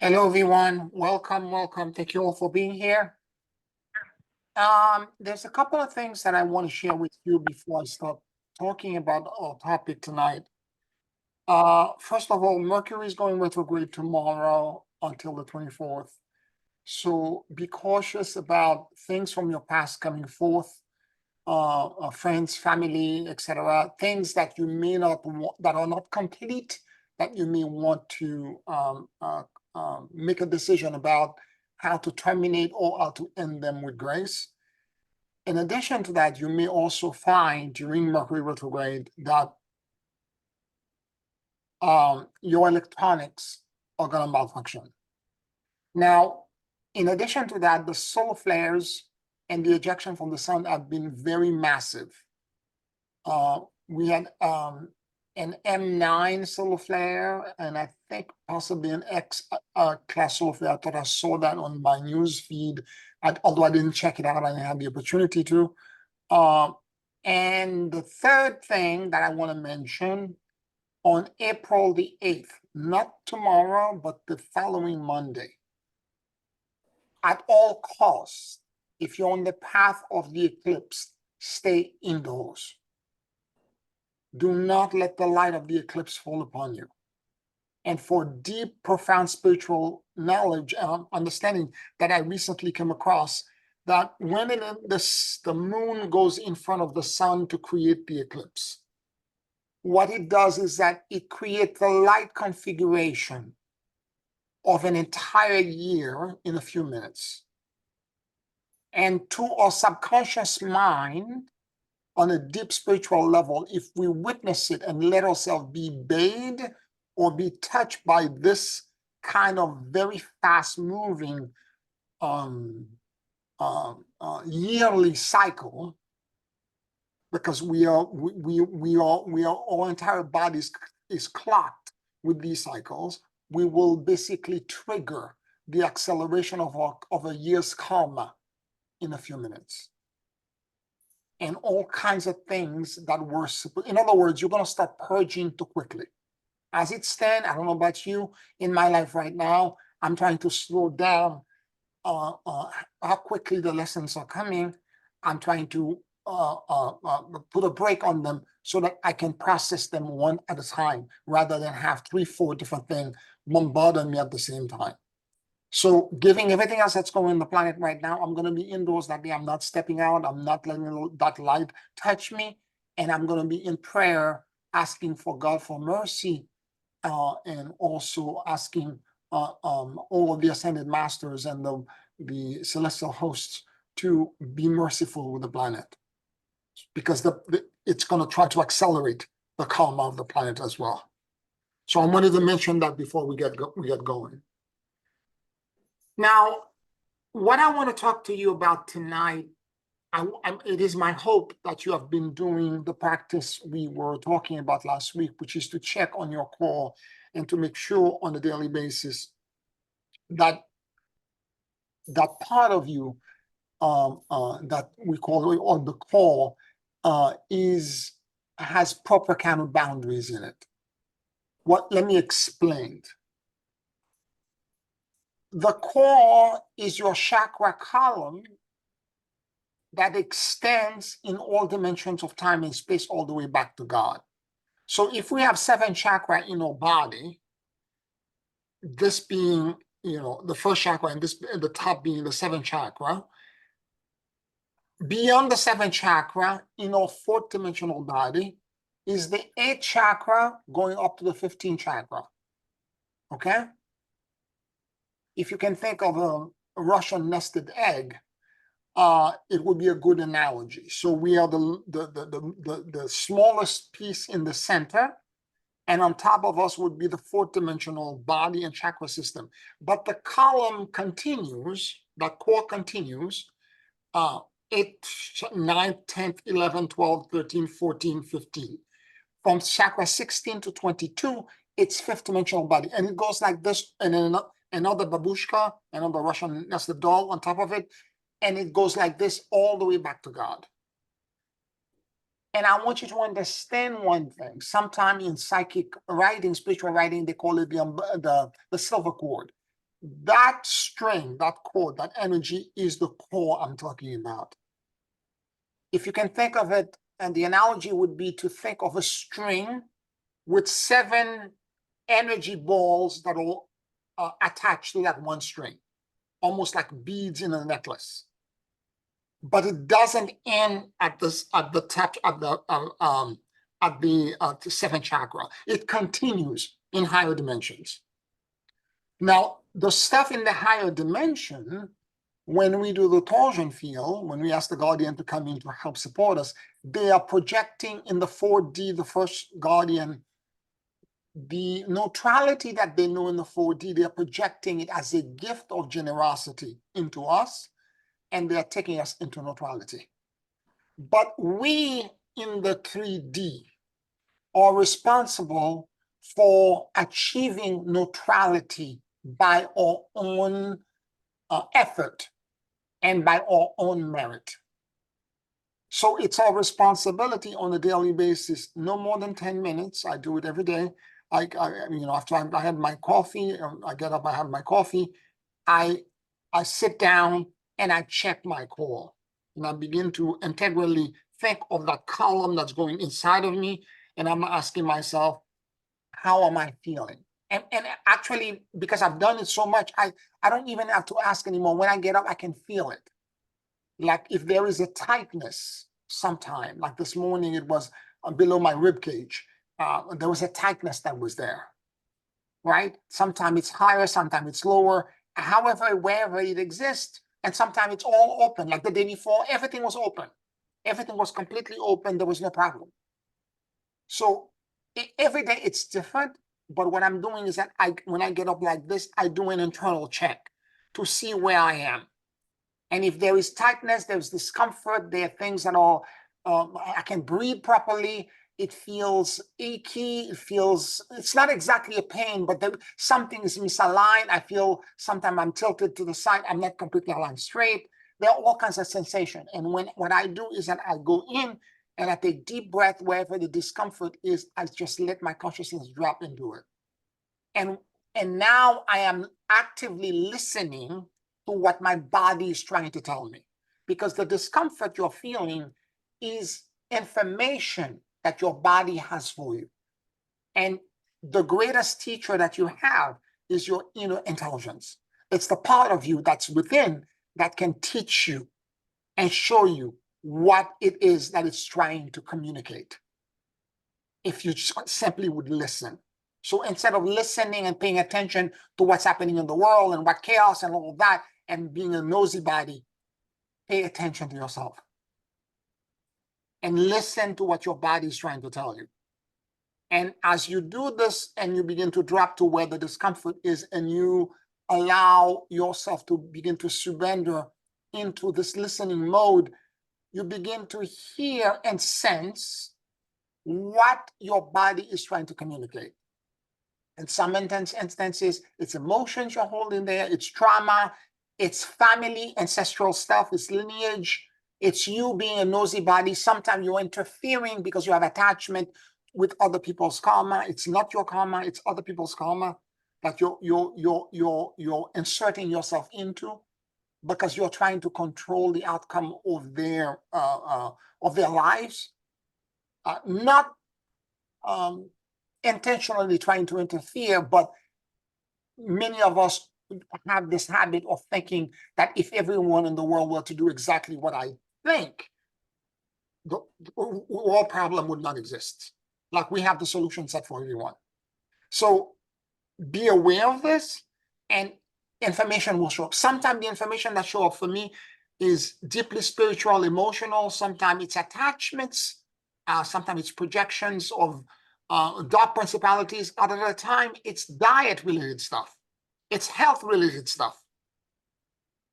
Hello, everyone. Welcome. Thank you all for being here. There's a couple of things that I want to share with you before I start talking about our topic tonight. First of all, Mercury is going retrograde tomorrow until the 24th. So be cautious about things from your past coming forth, friends, family, etc. Things that you may not want, that are not complete, that you may want to make a decision about how to terminate or how to end them with grace. In addition to that, you may also find during Mercury retrograde that your electronics are going to malfunction. Now, in addition to that, the solar flares and the ejection from the sun have been very massive. We had an M9 solar flare, and I think possibly an X class solar flare. I thought I saw that on my news feed, although I didn't check it out. I didn't have the opportunity to. And the third thing that I want to mention, on April the 8th, not tomorrow, but the following Monday, at all costs, if you're on the path of the eclipse, stay indoors. Do not let the light of the eclipse fall upon you. And for deep, profound spiritual knowledge and understanding that I recently came across, that when the moon goes in front of the sun to create the eclipse, what it does is that it creates the light configuration of an entire year in a few minutes. And to our subconscious mind, on a deep spiritual level, if we witness it and let ourselves be bathed or be touched by this kind of very fast-moving yearly cycle, because our entire body is clocked with these cycles, we will basically trigger the acceleration of a year's karma in a few minutes. And all kinds of things that were, in other words, you're going to start purging too quickly. As it stands, I don't know about you, in my life right now, I'm trying to slow down how quickly the lessons are coming. I'm trying to put a break on them so that I can process them one at a time, rather than have 3, 4 different things bombarding me at the same time. So giving everything else that's going on the planet right now, I'm going to be indoors that day. I'm not stepping out. I'm not letting that light touch me. And I'm going to be in prayer, asking for God for mercy, and also asking all of the ascended masters and the celestial hosts to be merciful with the planet, because it's going to try to accelerate the karma of the planet as well. So I wanted to mention that before we get going. Now, what I want to talk to you about tonight, it is my hope that you have been doing the practice we were talking about last week, which is to check on your core and to make sure on a daily basis that that part of you that we call on the core has proper kind of boundaries in it. Let me explain. The core is your chakra column that extends in all dimensions of time and space all the way back to God. So if we have 7 chakra in our body, this being, the first chakra, and this at the top being the 7th chakra, beyond the 7th chakra in our 4th dimensional body is the 8th chakra going up to the 15th chakra. Okay? If you can think of a Russian nested egg, it would be a good analogy. So we are the smallest piece in the center, and on top of us would be the 4th dimensional body and chakra system. But the column continues, the core continues, 8th, 9th, 10th, 11th, 12th, 13th, 14th, 15th. From chakra 16 to 22, it's 5th dimensional body. And it goes like this, and then another babushka, another Russian nested doll on top of it. And it goes like this all the way back to God. And I want you to understand one thing. Sometime in psychic writing, spiritual writing, they call it the silver cord. That string, that cord, that energy is the core I'm talking about. If you can think of it, and the analogy would be to think of a string with 7 energy balls that are attached to that one string, almost like beads in a necklace. But it doesn't end at the top at the 7th chakra. It continues in higher dimensions. Now, the stuff in the higher dimension, when we do the torsion field, when we ask the guardian to come in to help support us, they are projecting in the 4D, the first guardian, the neutrality that they know in the 4D, they're projecting it as a gift of generosity into us, and they're taking us into neutrality. But we in the 3D are responsible for achieving neutrality by our own effort and by our own merit. So it's our responsibility on a daily basis, no more than 10 minutes. I do it every day. After I had my coffee, I get up, I have my coffee, I sit down and I check my core. And I begin to integrally think of that column that's going inside of me. And I'm asking myself, how am I feeling? And actually, because I've done it so much, I don't even have to ask anymore. When I get up, I can feel it. Like if there is a tightness sometime, like this morning, it was below my rib cage. There was a tightness that was there, right? Sometimes it's higher, sometimes it's lower. However, wherever it exists, and sometimes it's all open. Like the day before, everything was open. Everything was completely open. There was no problem. So every day it's different. But what I'm doing is that when I get up like this, I do an internal check to see where I am. And if there is tightness, there's discomfort, there are things that are, I can breathe properly. It feels achy. It's not exactly a pain, but something is misaligned. I feel sometimes I'm tilted to the side. I'm not completely aligned straight. There are all kinds of sensations. And what I do is that I go in and I take deep breath wherever the discomfort is. I just let my consciousness drop into it. And now I am actively listening to what my body is trying to tell me. Because the discomfort you're feeling is information that your body has for you. And the greatest teacher that you have is your inner intelligence. It's the part of you that's within that can teach you and show you what it is that it's trying to communicate. If you simply would listen. So instead of listening and paying attention to what's happening in the world and what chaos and all of that, and being a nosy body, pay attention to yourself. And listen to what your body is trying to tell you. And as you do this and you begin to drop to where the discomfort is, and you allow yourself to begin to surrender into this listening mode, you begin to hear and sense what your body is trying to communicate. In some instances, it's emotions you're holding there, it's trauma, it's family, ancestral stuff, it's lineage, it's you being a nosy body. Sometimes you're interfering because you have attachment with other people's karma. It's not your karma, it's other people's karma that you're inserting yourself into because you're trying to control the outcome of their lives. Not intentionally trying to interfere, but many of us have this habit of thinking that if everyone in the world were to do exactly what I think, the world problem would not exist. Like we have the solution set for everyone. So be aware of this, and information will show up. Sometimes the information that show up for me is deeply spiritual, emotional. Sometimes it's attachments. Sometimes it's projections of dark principalities. Other time, it's diet-related stuff. It's health-related stuff.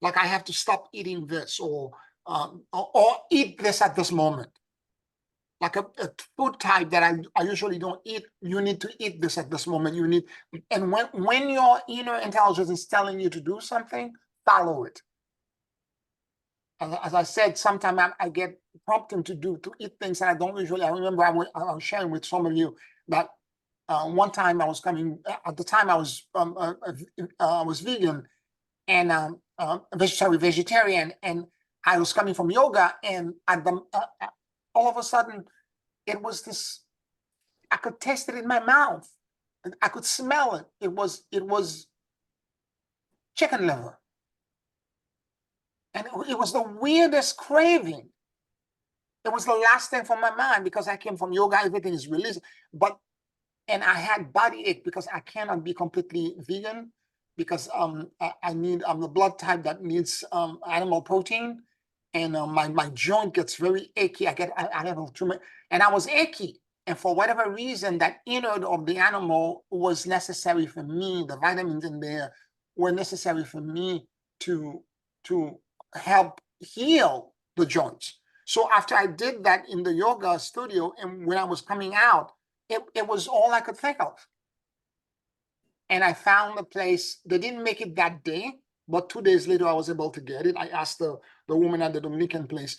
Like I have to stop eating this, or eat this at this moment. Like a food type that I usually don't eat. You need to eat this at this moment. You need, and when your inner intelligence is telling you to do something, follow it. As I said, sometimes I get prompted to eat things that I don't usually. I remember I was sharing with some of you that one time I was coming, at the time I was vegan and vegetarian, and I was coming from yoga, and all of a sudden it was this, I could taste it in my mouth. I could smell it. It was chicken liver. And it was the weirdest craving. It was the last thing from my mind because I came from yoga, everything is released. And I had body ache because I cannot be completely vegan because I need, I'm the blood type that needs animal protein. And my joint gets very achy. I have a tumor, and I was achy. And for whatever reason, that innard of the animal was necessary for me. The vitamins in there were necessary for me to help heal the joints. So after I did that in the yoga studio, and when I was coming out, it was all I could think of. And I found the place. They didn't make it that day, but 2 days later, I was able to get it. I asked the woman at the Dominican place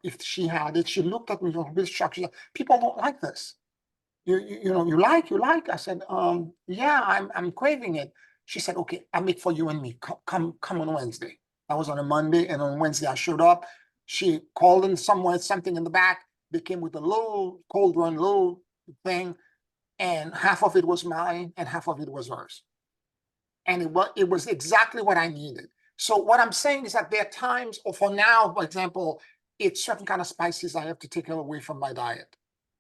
if she had it. She looked at me with a bit shocked. She said, "People don't like this. You like?" I said, "Yeah, I'm craving it." She said, "Okay, I'll make for you and me. Come on Wednesday." I was on a Monday, and on Wednesday I showed up. She called in somewhere, something in the back. They came with a little cauldron, little thing, and half of it was mine and half of it was hers. And it was exactly what I needed. So what I'm saying is that there are times, or for now, for example, it's certain kind of spices I have to take away from my diet.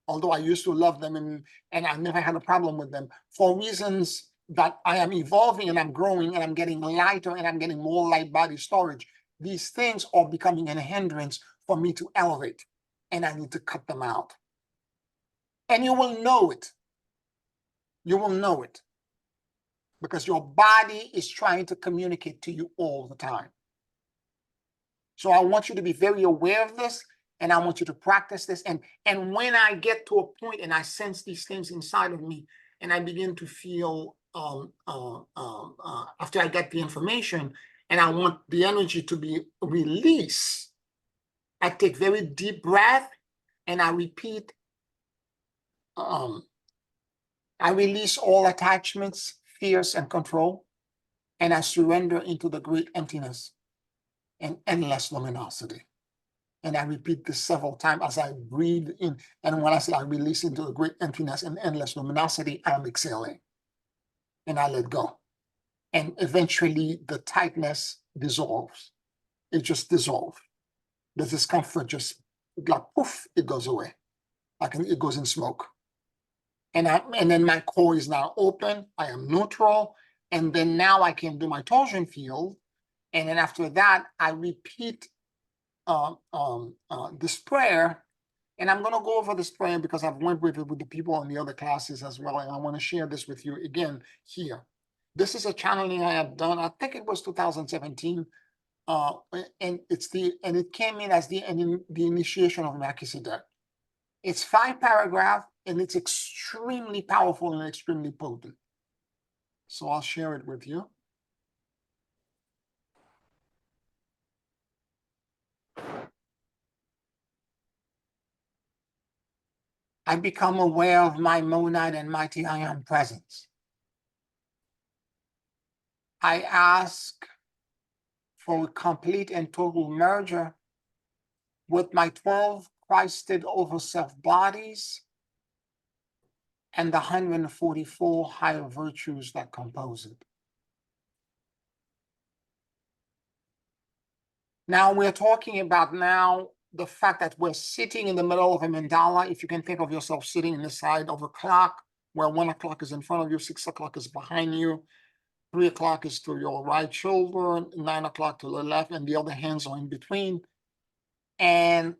Although I used to love them and I never had a problem with them, for reasons that I am evolving and I'm growing and I'm getting lighter and I'm getting more light body storage, these things are becoming a hindrance for me to elevate, and I need to cut them out. And you will know it. You will know it because your body is trying to communicate to you all the time. So I want you to be very aware of this, and I want you to practice this. And when I get to a point and I sense these things inside of me, and I begin to feel after I get the information, and I want the energy to be released, I take very deep breath, and I repeat. I release all attachments, fears, and control, and I surrender into the great emptiness and endless luminosity. And I repeat this several times as I breathe in. And when I say I release into the great emptiness and endless luminosity, I'm exhaling. And I let go. And eventually the tightness dissolves. It just dissolves. The discomfort just, like poof, it goes away. It goes in smoke. And then my core is now open. I am neutral. And then now I can do my torsion field. And then after that, I repeat this prayer. And I'm going to go over this prayer because I've went with it with the people in the other classes as well. And I want to share this with you again here. This is a channeling I have done. I think it was 2017. And it came in as the initiation of Melchizedek. It's 5 paragraphs, and it's extremely powerful and extremely potent. So I'll share it with you. I become aware of my monad and mighty I am presence. I ask for a complete and total merger with my 12 Christed over self bodies and the 144 higher virtues that compose it. Now we're talking about the fact that we're sitting in the middle of a mandala. If you can think of yourself sitting in the side of a clock, where 1 o'clock is in front of you, 6 o'clock is behind you, 3 o'clock is to your right shoulder, 9 o'clock to the left, and the other hands are in between. And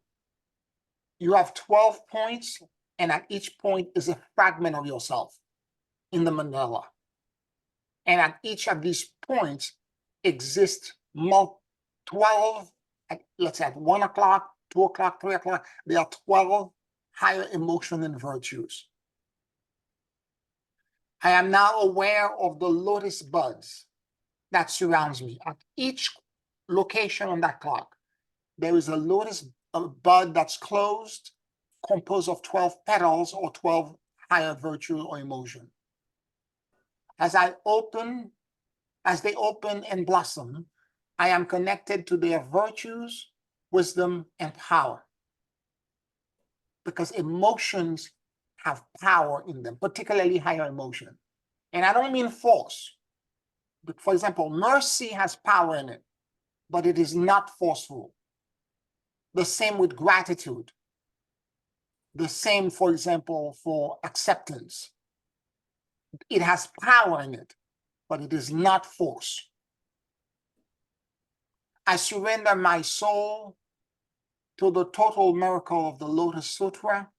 you have 12 points, and at each point is a fragment of yourself in the mandala. And at each of these points exist 12, let's say at 1 o'clock, 2 o'clock, 3 o'clock, there are 12 higher emotion and virtues. I am now aware of the lotus buds that surrounds me. At each location on that clock, there is a lotus bud that's closed, composed of 12 petals or 12 higher virtue or emotion. As they open and blossom, I am connected to their virtues, wisdom, and power. Because emotions have power in them, particularly higher emotion. And I don't mean force. But for example, mercy has power in it, but it is not forceful. The same with gratitude. The same, for example, for acceptance. It has power in it, but it is not force. I surrender my soul to the total miracle of the Lotus Sutra,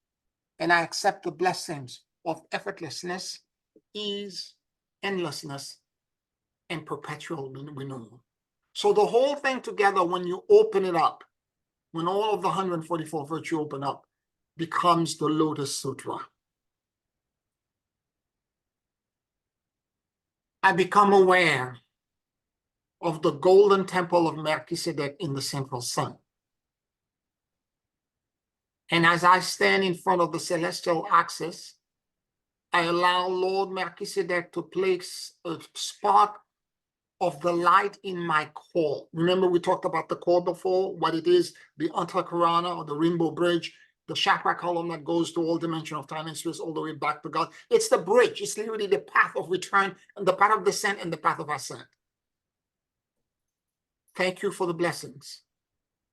and I accept the blessings of effortlessness, ease, endlessness, and perpetual renewal. So the whole thing together, when you open it up, when all of the 144 virtue open up, becomes the Lotus Sutra. I become aware of the golden temple of Melchizedek in the central sun. And as I stand in front of the celestial axis, I allow Lord Melchizedek to place a spark of the light in my core. Remember, we talked about the core before, what it is, the anthakarana or the rainbow bridge, the chakra column that goes to all dimension of time and space all the way back to God. It's the bridge. It's literally the path of return, and the path of descent and the path of ascent. Thank you for the blessings.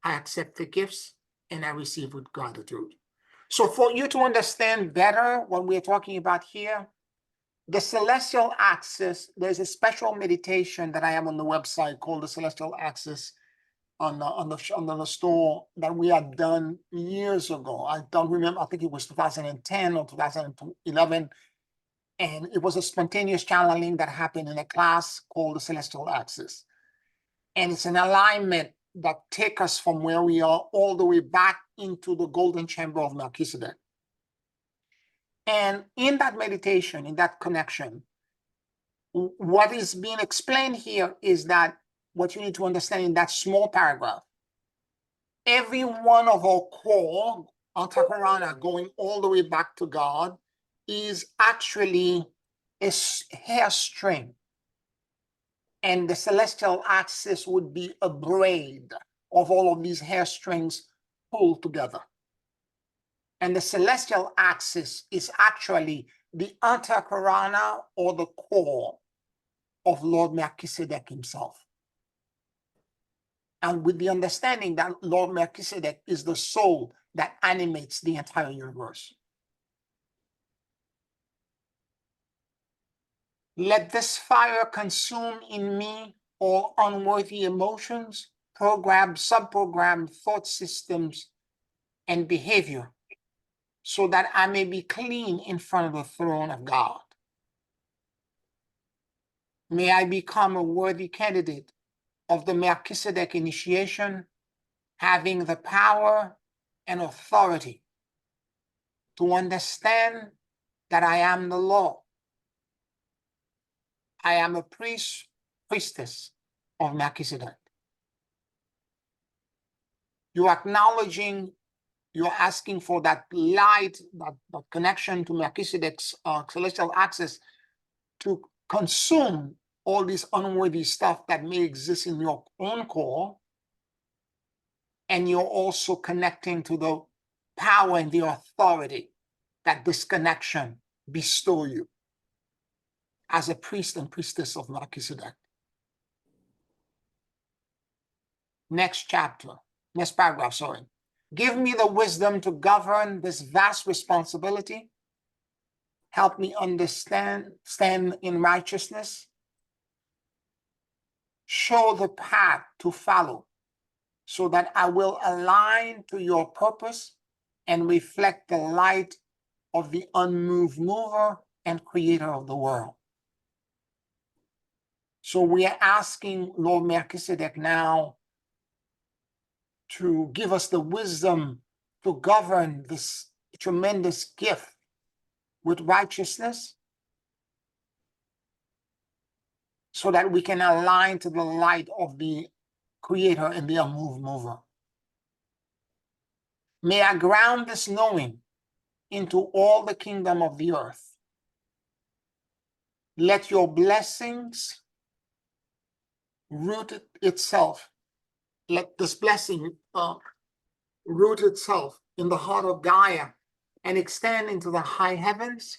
I accept the gifts and I receive with gratitude. So for you to understand better what we're talking about here, the celestial axis, there's a special meditation that I have on the website called the celestial axis on the store that we had done years ago. I don't remember, I think it was 2010 or 2011. And it was a spontaneous channeling that happened in a class called the celestial axis. And it's an alignment that takes us from where we are all the way back into the golden chamber of Melchizedek. And in that meditation, in that connection, what is being explained here is that what you need to understand in that small paragraph, every one of our core, anthakarana, going all the way back to God, is actually a hair string. And the celestial axis would be a braid of all of these hair strings pulled together. And the celestial axis is actually the anthakarana or the core of Lord Melchizedek himself. And with the understanding that Lord Melchizedek is the soul that animates the entire universe. Let this fire consume in me all unworthy emotions, programmed, subprogrammed thought systems, and behavior, so that I may be clean in front of the throne of God. May I become a worthy candidate of the Melchizedek initiation, having the power and authority to understand that I am the law. I am a priestess of Melchizedek. You're acknowledging, you're asking for that light, that connection to Melchizedek's celestial access to consume all this unworthy stuff that may exist in your own core. And you're also connecting to the power and the authority that this connection bestow you as a priest and priestess of Melchizedek. Next paragraph, sorry. Give me the wisdom to govern this vast responsibility. Help me stand in righteousness. Show the path to follow so that I will align to your purpose and reflect the light of the unmoved mover and creator of the world. So we are asking Lord Melchizedek now to give us the wisdom to govern this tremendous gift with righteousness so that we can align to the light of the creator and the unmoved mover. May I ground this knowing into all the kingdom of the earth. Let your blessings root itself. Let this blessing root itself in the heart of Gaia and extend into the high heavens.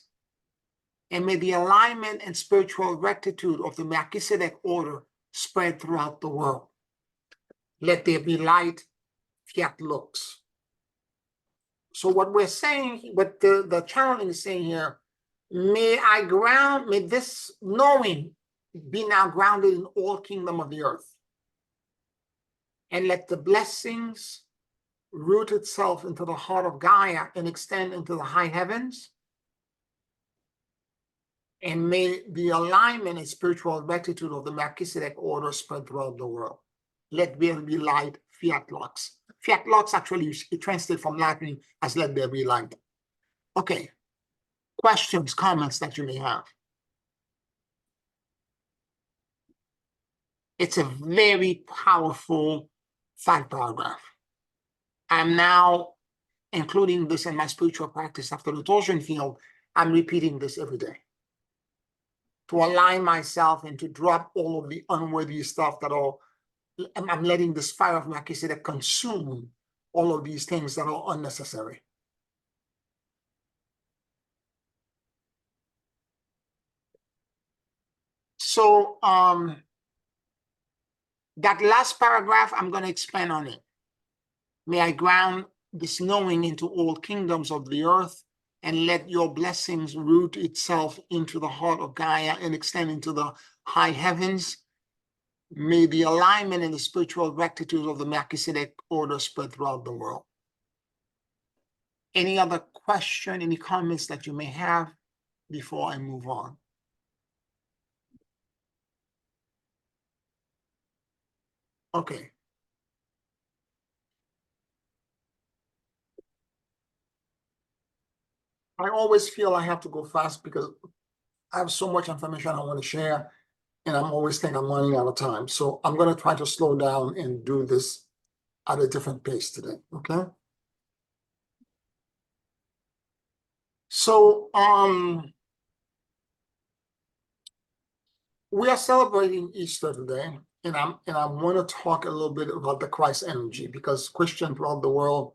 And may the alignment and spiritual rectitude of the Melchizedek order spread throughout the world. Let there be light, fiat lux. So what we're saying, what the channeling is saying here, may this knowing be now grounded in all kingdom of the earth. And let the blessings root itself into the heart of Gaia and extend into the high heavens. And may the alignment and spiritual rectitude of the Melchizedek order spread throughout the world. Let there be light, fiat lux. Fiat lux actually is translated from Latin as let there be light. Okay, questions, comments that you may have. It's a very powerful 5 paragraph. I'm now including this in my spiritual practice after the torsion field. I'm repeating this every day to align myself and to drop all of the unworthy stuff that I'm letting this fire of Melchizedek consume all of these things that are unnecessary. So that last paragraph, I'm going to expand on it. May I ground this knowing into all kingdoms of the earth, and let your blessings root itself into the heart of Gaia and extend into the high heavens. May the alignment and the spiritual rectitude of the Melchizedek order spread throughout the world. Any other question, any comments that you may have before I move on? Okay. I always feel I have to go fast because I have so much information I want to share, and I'm always thinking I'm running out of time. So I'm going to try to slow down and do this at a different pace today, okay? So we are celebrating Easter today, and I want to talk a little bit about the Christ energy, because Christians throughout the world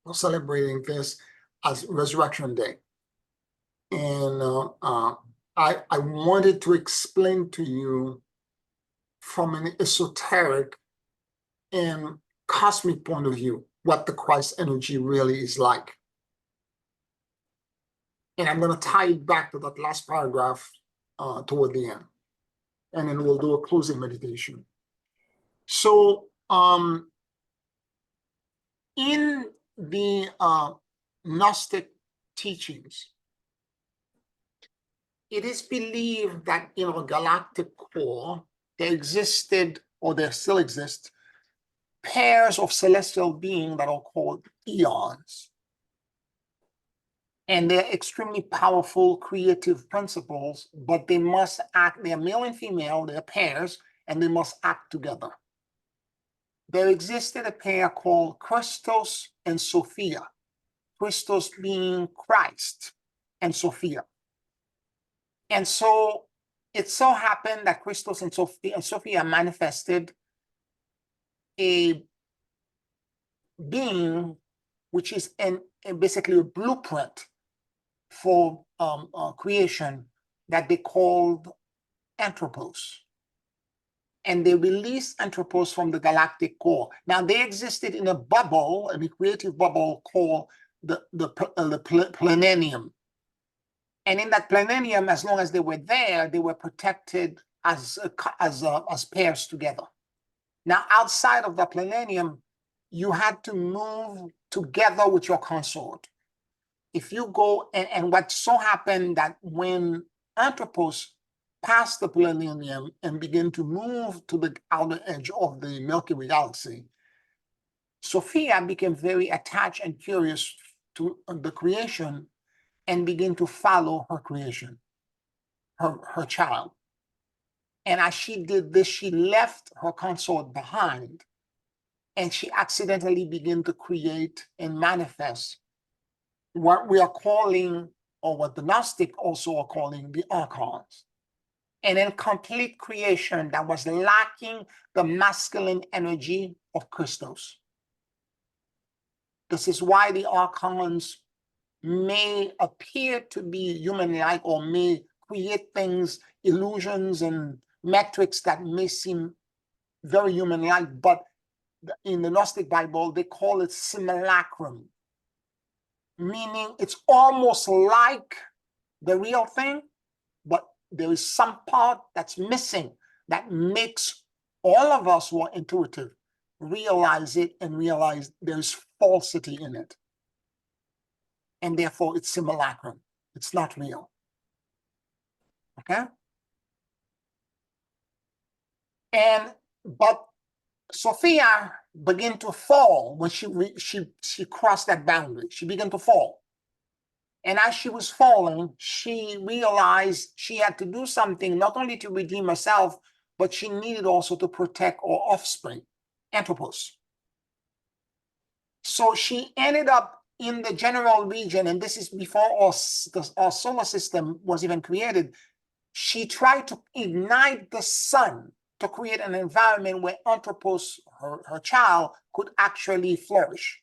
are celebrating this as Resurrection Day. And I wanted to explain to you from an esoteric and cosmic point of view what the Christ energy really is like. And I'm going to tie it back to that last paragraph toward the end. And then we'll do a closing meditation. So in the Gnostic teachings, it is believed that in a galactic core, there existed, or there still exist, pairs of celestial beings that are called eons. And they're extremely powerful creative principles, but they must act, they're male and female, they're pairs, and they must act together. There existed a pair called Christos and Sophia, Christos being Christ and Sophia. And so it so happened that Christos and Sophia manifested a being which is basically a blueprint for creation that they called Anthropos. And they released Anthropos from the galactic core. Now, they existed in a bubble, a creative bubble called the Plenarium. And in that Plenarium, as long as they were there, they were protected as pairs together. Now, outside of the Plenarium, you had to move together with your consort. If you go, and what so happened that when Anthropos passed the Plenarium and began to move to the outer edge of the Milky Way galaxy, Sophia became very attached and curious to the creation and began to follow her creation, her child. And as she did this, she left her consort behind, and she accidentally began to create and manifest what we are calling, or what the Gnostic also are calling, the archons. An incomplete creation that was lacking the masculine energy of Christos. This is why the archons may appear to be human-like, or may create things, illusions and metrics that may seem very human-like, but in the Gnostic Bible, they call it simulacrum, meaning it's almost like the real thing, but there is some part that's missing that makes all of us who are intuitive realize it and realize there's falsity in it. And therefore it's simulacrum. It's not real. Okay? But Sophia began to fall when she crossed that boundary. She began to fall. And as she was falling, she realized she had to do something, not only to redeem herself, but she needed also to protect her offspring, anthropos. So she ended up in the general region, and this is before our solar system was even created. She tried to ignite the sun to create an environment where anthropos, her child, could actually flourish.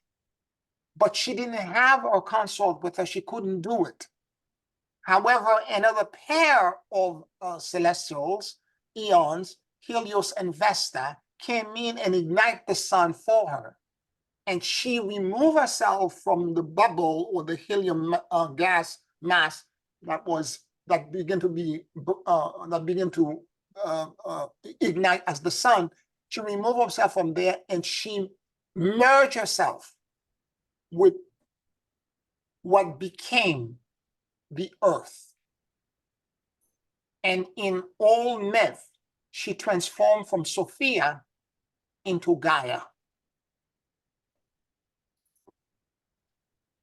But she didn't have her consort with her. She couldn't do it. However, another pair of celestials, eons, Helios and Vesta, came in and ignite the sun for her. And she removed herself from the bubble or the helium gas mass that began to ignite as the sun. She removed herself from there, and she merged herself with what became the earth. And in old myth, she transformed from Sophia into Gaia.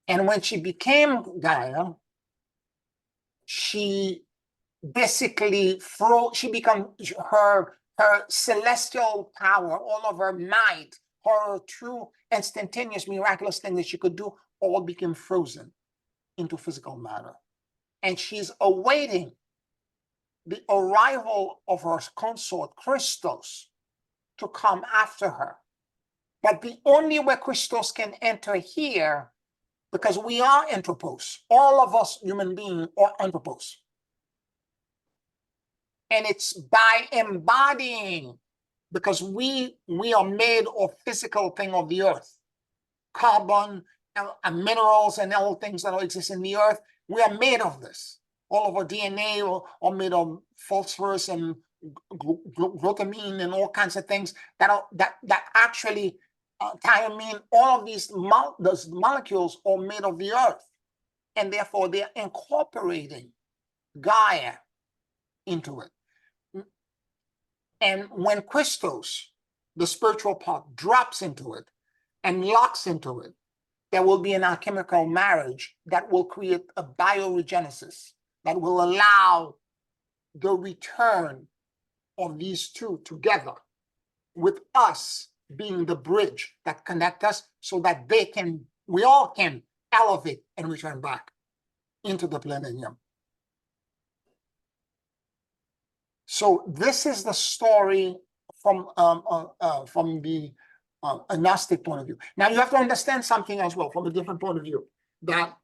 And when she became Gaia, she basically her celestial power, all of her might, her true instantaneous miraculous thing that she could do, all became frozen into physical matter. And she's awaiting the arrival of her consort, Christos, to come after her. But the only way Christos can enter here, because we are anthropos, all of us human beings are anthropos. And it's by embodying, because we are made of physical thing of the earth, carbon and minerals and all things that exist in the earth. We are made of this. All of our DNA are made of phosphorus and glutamine and all kinds of things that actually thiamine. All of these molecules are made of the earth, and therefore they're incorporating Gaia into it. And when Christos, the spiritual part, drops into it and locks into it, there will be an alchemical marriage that will create a bioregenesis that will allow the return of these two together, with us being the bridge that connect us, so that we all can elevate and return back into the plenarium. So this is the story from the Gnostic point of view. Now you have to understand something as well from a different point of view, that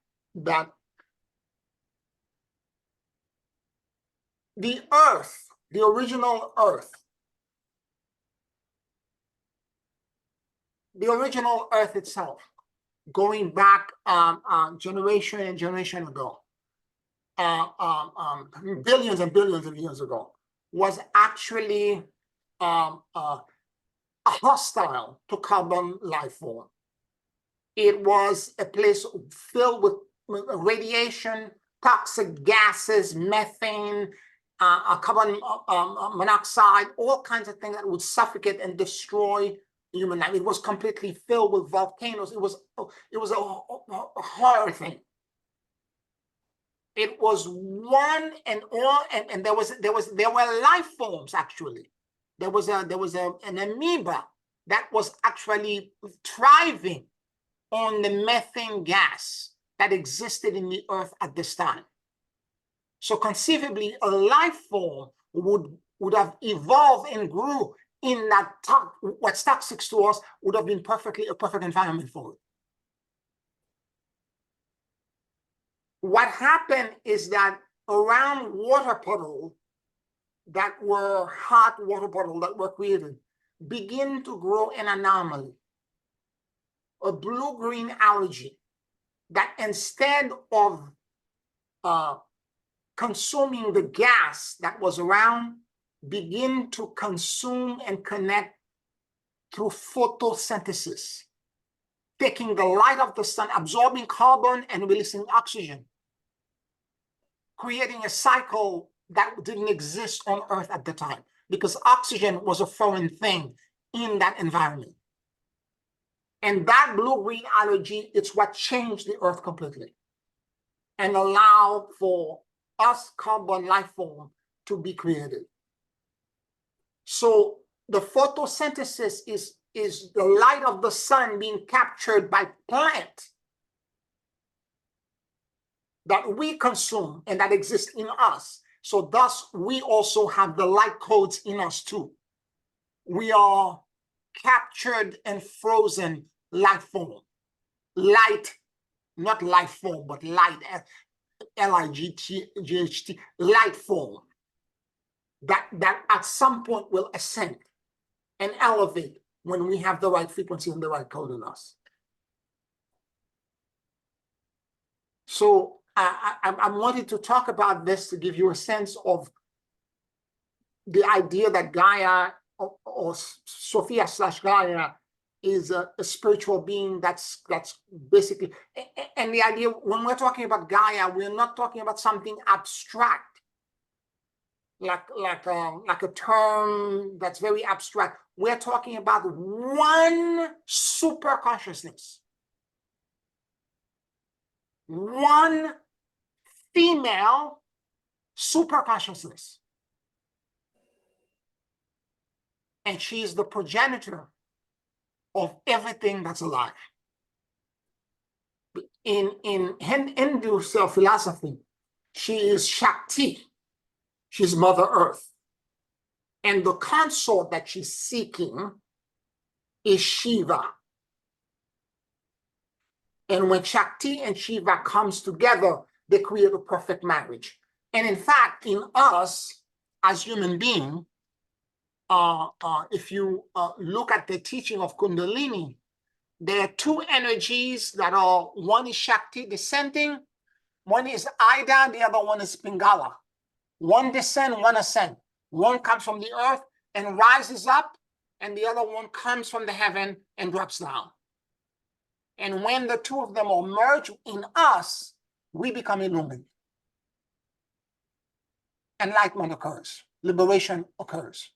the earth, the original earth itself, going back generation and generation ago, billions and billions of years ago, was actually hostile to carbon life form. It was a place filled with radiation, toxic gases, methane, carbon monoxide, all kinds of things that would suffocate and destroy human life. It was completely filled with volcanoes. It was a horror thing. It was one and all, and there were life forms actually. There was an amoeba that was actually thriving on the methane gas that existed in the earth at this time. So conceivably, a life form would have evolved and grew in that what's toxic to us would have been a perfect environment for it. What happened is that around water puddles that were hot water puddles that were created begin to grow an anomaly, a blue-green algae that instead of consuming the gas that was around, begin to consume and connect through photosynthesis, taking the light of the sun, absorbing carbon and releasing oxygen, creating a cycle that didn't exist on Earth at the time, because oxygen was a foreign thing in that environment. And that blue-green algae, it's what changed the Earth completely and allowed for us carbon life form to be created. So the photosynthesis is the light of the sun being captured by plant that we consume and that exists in us. So thus, we also have the light codes in us too. We are captured and frozen life form. Light, not life form, but light, L-I-G-H-T, light form. That at some point will ascend and elevate when we have the right frequency and the right code in us. So I wanted to talk about this to give you a sense of the idea that Gaia or Sophia / Gaia is a spiritual being that's basically, and the idea when we're talking about Gaia, we're not talking about something abstract, like a term that's very abstract. We're talking about one super consciousness, one female super consciousness, and she's the progenitor of everything that's alive. In Hindu philosophy, she is Shakti. She's Mother Earth. And the consort that she's seeking is Shiva. And when Shakti and Shiva comes together, they create a perfect marriage. And in fact, in us as human beings, if you look at the teaching of Kundalini, there are two energies that are, one is Shakti descending, one is Ida, the other one is Pingala. One descend, one ascend. One comes from the earth and rises up, and the other one comes from the heaven and drops down. And when the two of them are merged in us, we become illumined. Enlightenment occurs. Liberation occurs.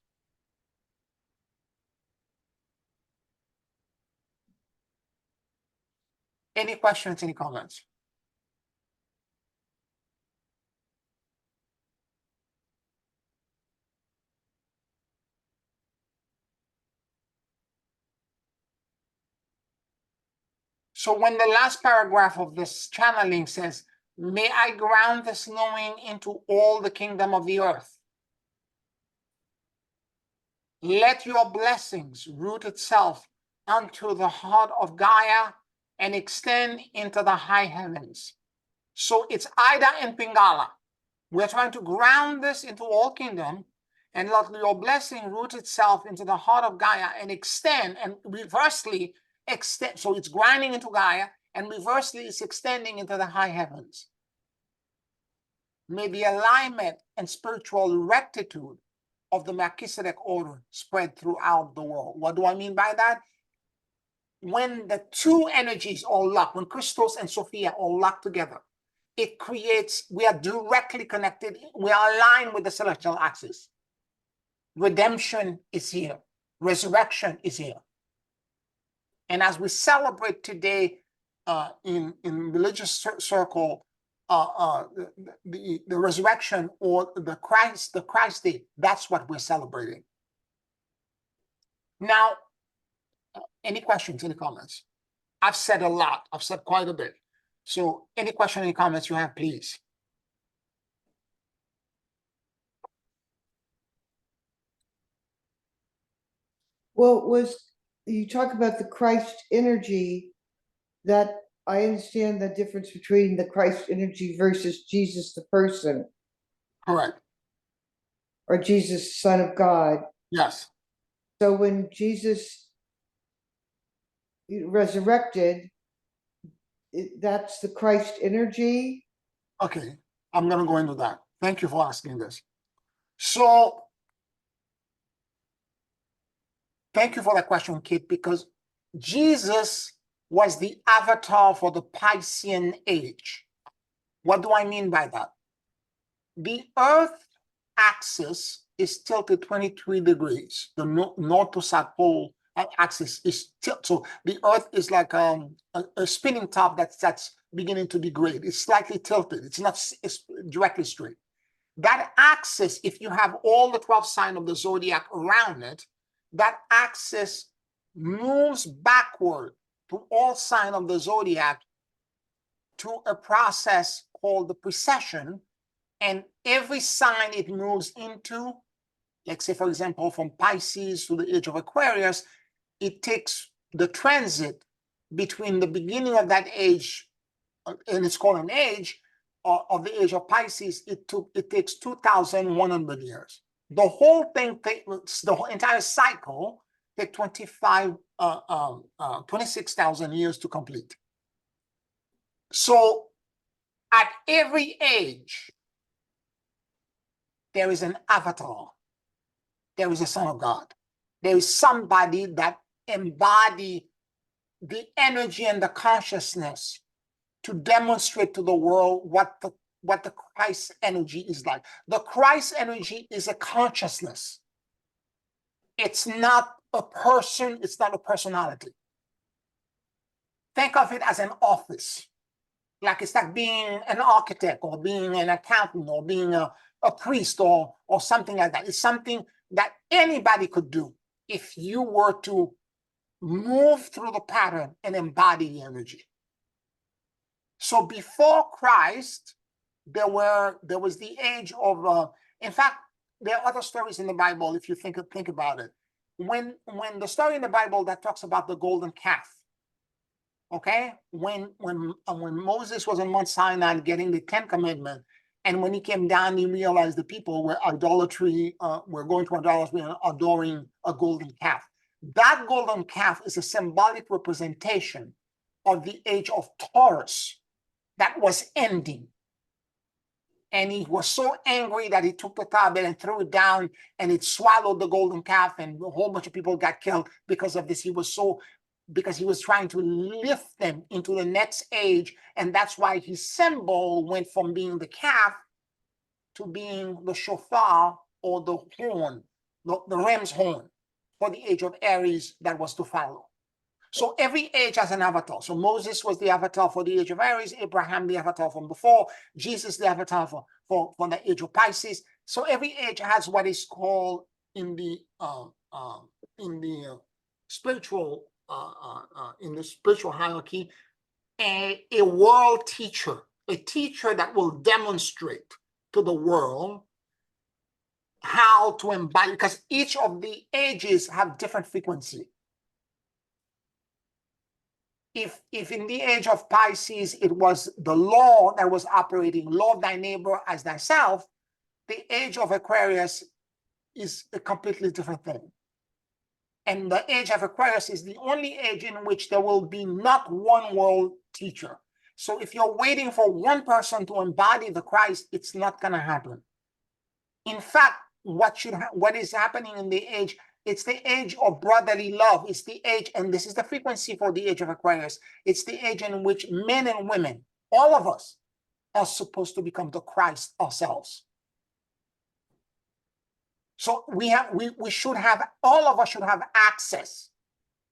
Any questions, any comments? So when the last paragraph of this channeling says, may I ground this knowing into all the kingdom of the earth. Let your blessings root itself unto the heart of Gaia and extend into the high heavens. So it's Ida and Pingala. We're trying to ground this into all kingdom and let your blessing root itself into the heart of Gaia and extend and reversely extend. So it's grinding into Gaia and reversely it's extending into the high heavens. May the alignment and spiritual rectitude of the Melchizedek order spread throughout the world. What do I mean by that? When the two energies are locked, when Christos and Sophia are locked together, it creates, we are directly connected, we are aligned with the celestial axis. Redemption is here, resurrection is here. And as we celebrate today in religious circle, the resurrection or the Christ Day, that's what we're celebrating. Now, any questions, any comments? I've said a lot, I've said quite a bit. So any question, any comments you have, please. Well, you talk about the Christ energy, that I understand the difference between the Christ energy versus Jesus the person, Correct. or Jesus, Son of God. Yes. So when Jesus resurrected, that's the Christ energy. Okay. I'm going to go into that. Thank you for asking this. So thank you for that question, Kate, because Jesus was the avatar for the Piscean age. What do I mean by that? The Earth axis is tilted 23 degrees. The north to south pole axis is tilted. So the Earth is like a spinning top that's beginning to degrade. It's slightly tilted. It's directly straight. That axis, if you have all the 12 signs of the zodiac around it, that axis moves backward to all signs of the zodiac to a process called the precession. And every sign it moves into, like say, for example, from Pisces to the age of Aquarius, it takes the transit between the beginning of that age, and it's called an age, of the age of Pisces, it takes 2,100 years. The whole thing, the whole entire cycle, take 26,000 years to complete. So at every age, there is an avatar. There is a Son of God. There is somebody that embodies the energy and the consciousness to demonstrate to the world what the Christ energy is like. The Christ energy is a consciousness. It's not a person, it's not a personality. Think of it as an office. Like it's like being an architect or being an accountant or being a priest or something like that. It's something that anybody could do if you were to move through the pattern and embody the energy. So before Christ, there was the age of, in fact, there are other stories in the Bible, if you think about it. When the story in the Bible that talks about the golden calf, okay, when Moses was on Mount Sinai getting the 10 Commandments, and when he came down, he realized the people were were going to idolatry and adoring a golden calf. That golden calf is a symbolic representation of the age of Taurus that was ending. And he was so angry that he took the tablet and threw it down, and it swallowed the golden calf, and a whole bunch of people got killed because of this. Because he was trying to lift them into the next age, and that's why his symbol went from being the calf to being the shofar, or the horn, the ram's horn, for the age of Aries that was to follow. So every age has an avatar. So Moses was the avatar for the age of Aries, Abraham the avatar from before, Jesus the avatar for the age of Pisces. So every age has what is called in the spiritual hierarchy, a world teacher, a teacher that will demonstrate to the world how to embody, because each of the ages have different frequency. If in the age of Pisces, it was the law that was operating, love thy neighbor as thyself, the age of Aquarius is a completely different thing. And the age of Aquarius is the only age in which there will be not one world teacher. So if you're waiting for one person to embody the Christ, it's not going to happen. In fact, what is happening in the age, it's the age of brotherly love. It's the age, and this is the frequency for the age of Aquarius. It's the age in which men and women, all of us, are supposed to become the Christ ourselves. So all of us should have access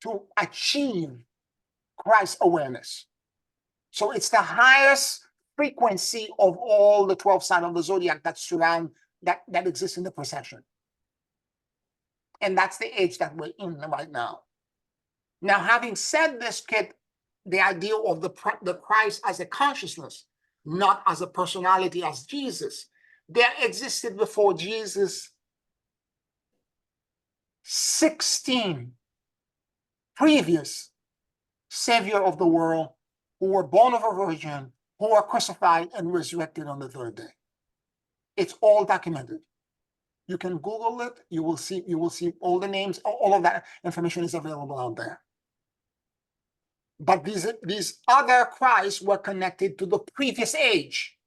to achieve Christ awareness. So it's the highest frequency of all the 12 signs of the zodiac that surround, that exists in the procession. And that's the age that we're in right now. Now, having said this, Kit, the idea of the Christ as a consciousness, not as a personality as Jesus. There existed before Jesus 16 previous savior of the world who were born of a virgin, who were crucified and resurrected on the third day. It's all documented. You can Google it. You will see all the names. All of that information is available out there. But these other Christs were connected to the previous age.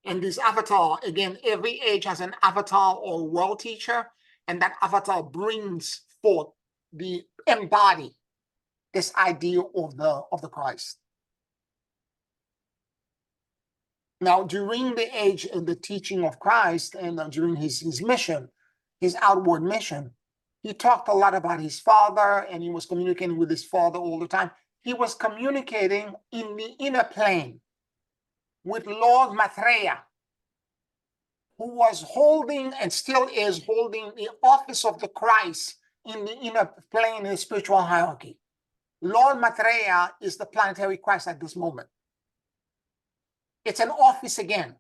And this avatar, again, every age has an avatar or world teacher, and that avatar brings forth embody this idea of the Christ. Now, during the age of the teaching of Christ and during his mission, his outward mission, he talked a lot about his father, and he was communicating with his father all the time. He was communicating in the inner plane with Lord Maitreya, who was holding and still is holding the office of the Christ in the inner plane in the spiritual hierarchy. Lord Maitreya is the planetary Christ at this moment. It's an office again.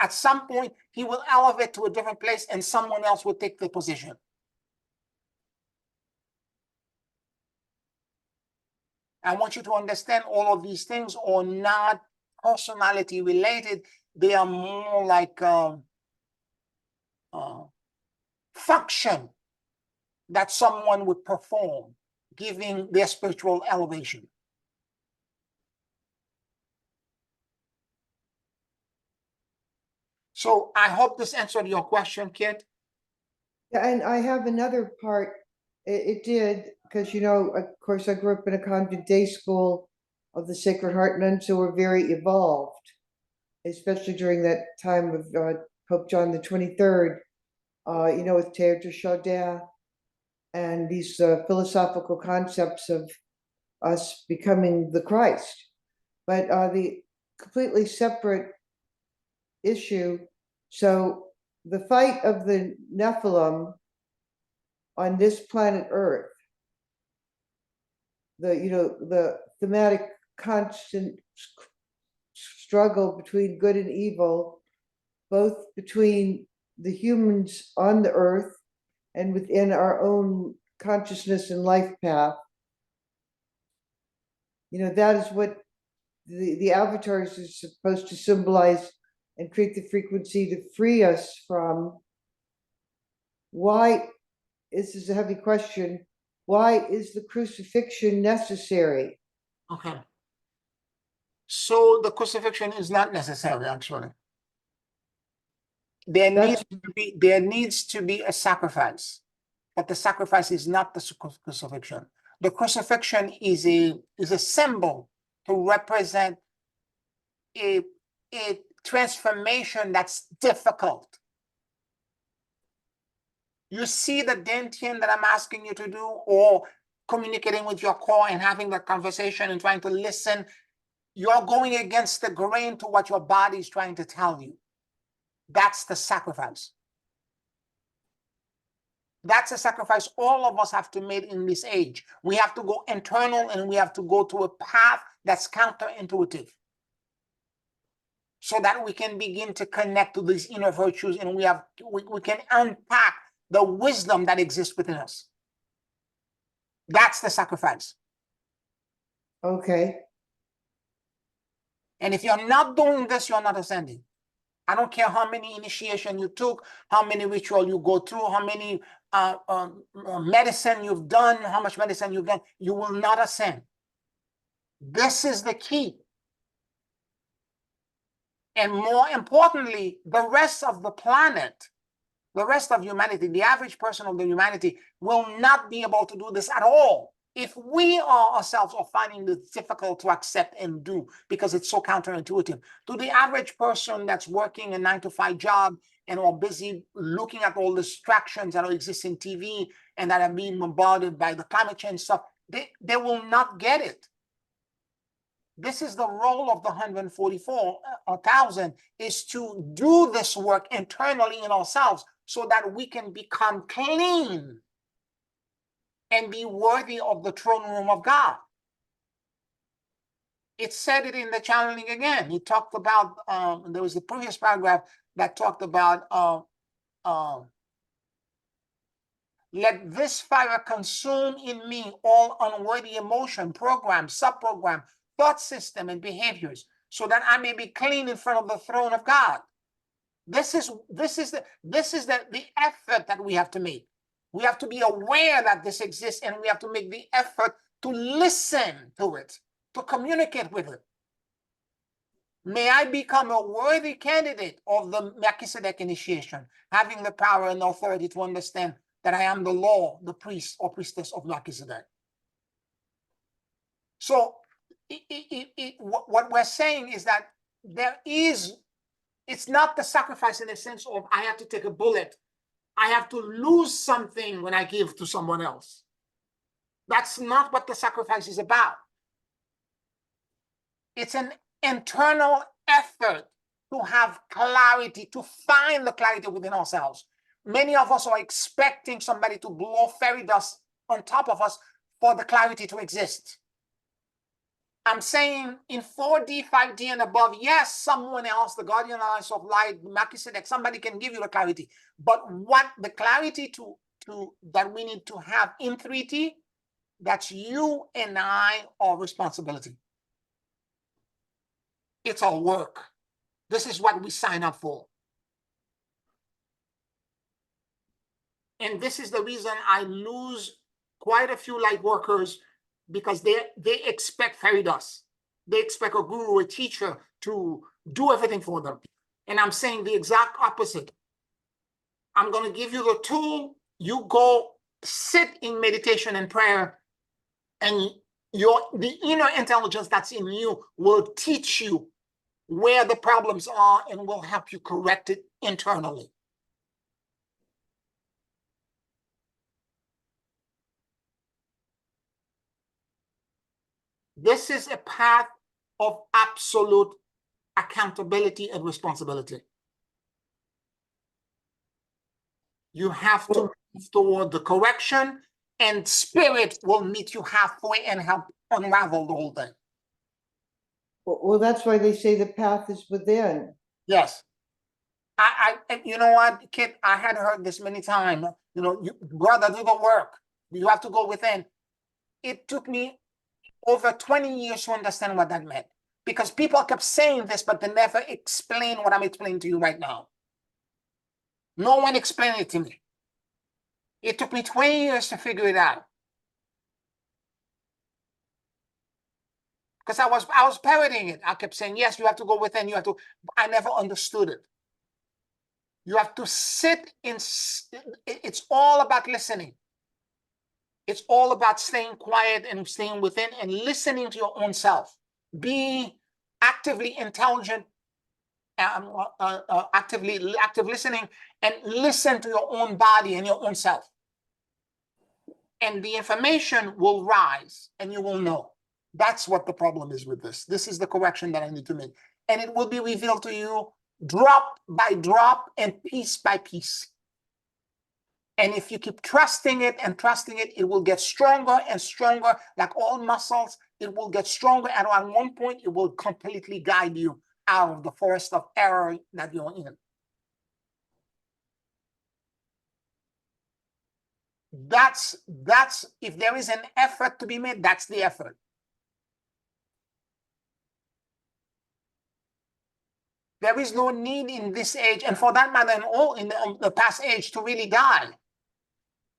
At some point, he will elevate to a different place and someone else will take the position. I want you to understand all of these things are not personality related. They are more like function that someone would perform, giving their spiritual elevation. So I hope this answered your question, Kit. Yeah, and I have another part. It did, because, you know, of course, I grew up in a convent day school of the Sacred Heart nuns who were very evolved, especially during that time of Pope John the 23rd, you know, with Terre de Chaudière and these philosophical concepts of us becoming the Christ. But the completely separate issue. So the fight of the Nephilim on this planet Earth, the thematic constant struggle between good and evil, both between the humans on the earth and within our own consciousness and life path. You know, that is what the avatars is supposed to symbolize and create the frequency to free us from. Why, this is a heavy question, why is the crucifixion necessary? Okay. So the crucifixion is not necessary, actually. There needs to be a sacrifice, but the sacrifice is not the crucifixion. The crucifixion is a symbol to represent a transformation that's difficult. You see the Dantian that I'm asking you to do, or communicating with your core and having that conversation and trying to listen. You're going against the grain to what your body is trying to tell you. That's the sacrifice. That's a sacrifice all of us have to make in this age. We have to go internal and we have to go to a path that's counterintuitive, so that we can begin to connect to these inner virtues, and we can unpack the wisdom that exists within us. That's the sacrifice. Okay. And if you're not doing this, you're not ascending. I don't care how many initiation you took, how many ritual you go through, how many medicine you've done, how much medicine you've done, you will not ascend. This is the key. And more importantly, the rest of the planet, the rest of humanity, the average person of the humanity will not be able to do this at all if we ourselves are finding this difficult to accept and do, because it's so counterintuitive. To the average person that's working a 9-to-5 job and are busy looking at all the distractions that exist in TV and that are being bombarded by the climate change stuff, they will not get it. This is the role of the 144,000, is to do this work internally in ourselves so that we can become clean. and be worthy of the throne room of God. It said it in the channeling again. He talked about, there was the previous paragraph that talked about, let this fire consume in me all unworthy emotion, program, subprogram, thought system, and behaviors, so that I may be clean in front of the throne of God. This is the effort that we have to make. We have to be aware that this exists, and we have to make the effort to listen to it, to communicate with it. May I become a worthy candidate of the Melchizedek initiation, having the power and authority to understand that I am the law, the priest or priestess of Melchizedek. So what we're saying is that it's not the sacrifice in the sense of I have to take a bullet. I have to lose something when I give to someone else. That's not what the sacrifice is about. It's an internal effort to have clarity, to find the clarity within ourselves. Many of us are expecting somebody to blow fairy dust on top of us for the clarity to exist. I'm saying in 4D, 5D and above, yes, someone else, the guardian alliance of light, Melchizedek, somebody can give you the clarity. But what the clarity that we need to have in 3D, that's you and I, our responsibility. It's our work. This is what we sign up for. And this is the reason I lose quite a few light workers, because they expect fairy dust. They expect a guru, a teacher to do everything for them. And I'm saying the exact opposite. I'm going to give you the tool. You go sit in meditation and prayer, and the inner intelligence that's in you will teach you where the problems are and will help you correct it internally. This is a path of absolute accountability and responsibility. You have to move toward the correction, and spirit will meet you halfway and help unravel the whole thing. Well, that's why they say the path is within. Yes. You know what, kid, I had heard this many times. You know, brother, do the work. You have to go within. It took me over 20 years to understand what that meant, because people kept saying this, but they never explained what I'm explaining to you right now. No one explained it to me. It took me 20 years to figure it out. Because I was parroting it. I kept saying, yes, you have to go within, you have to. I never understood it. You have to sit in, it's all about listening. It's all about staying quiet and staying within and listening to your own self. Be actively intelligent, active listening, and listen to your own body and your own self. And the information will rise and you will know. That's what the problem is with this. This is the correction that I need to make. And it will be revealed to you drop by drop and piece by piece. And if you keep trusting it and trusting it, it will get stronger and stronger. Like all muscles, it will get stronger. And at one point, it will completely guide you out of the forest of error that you're in. That's if there is an effort to be made, that's the effort. There is no need in this age, and for that matter, in the past age, to really die.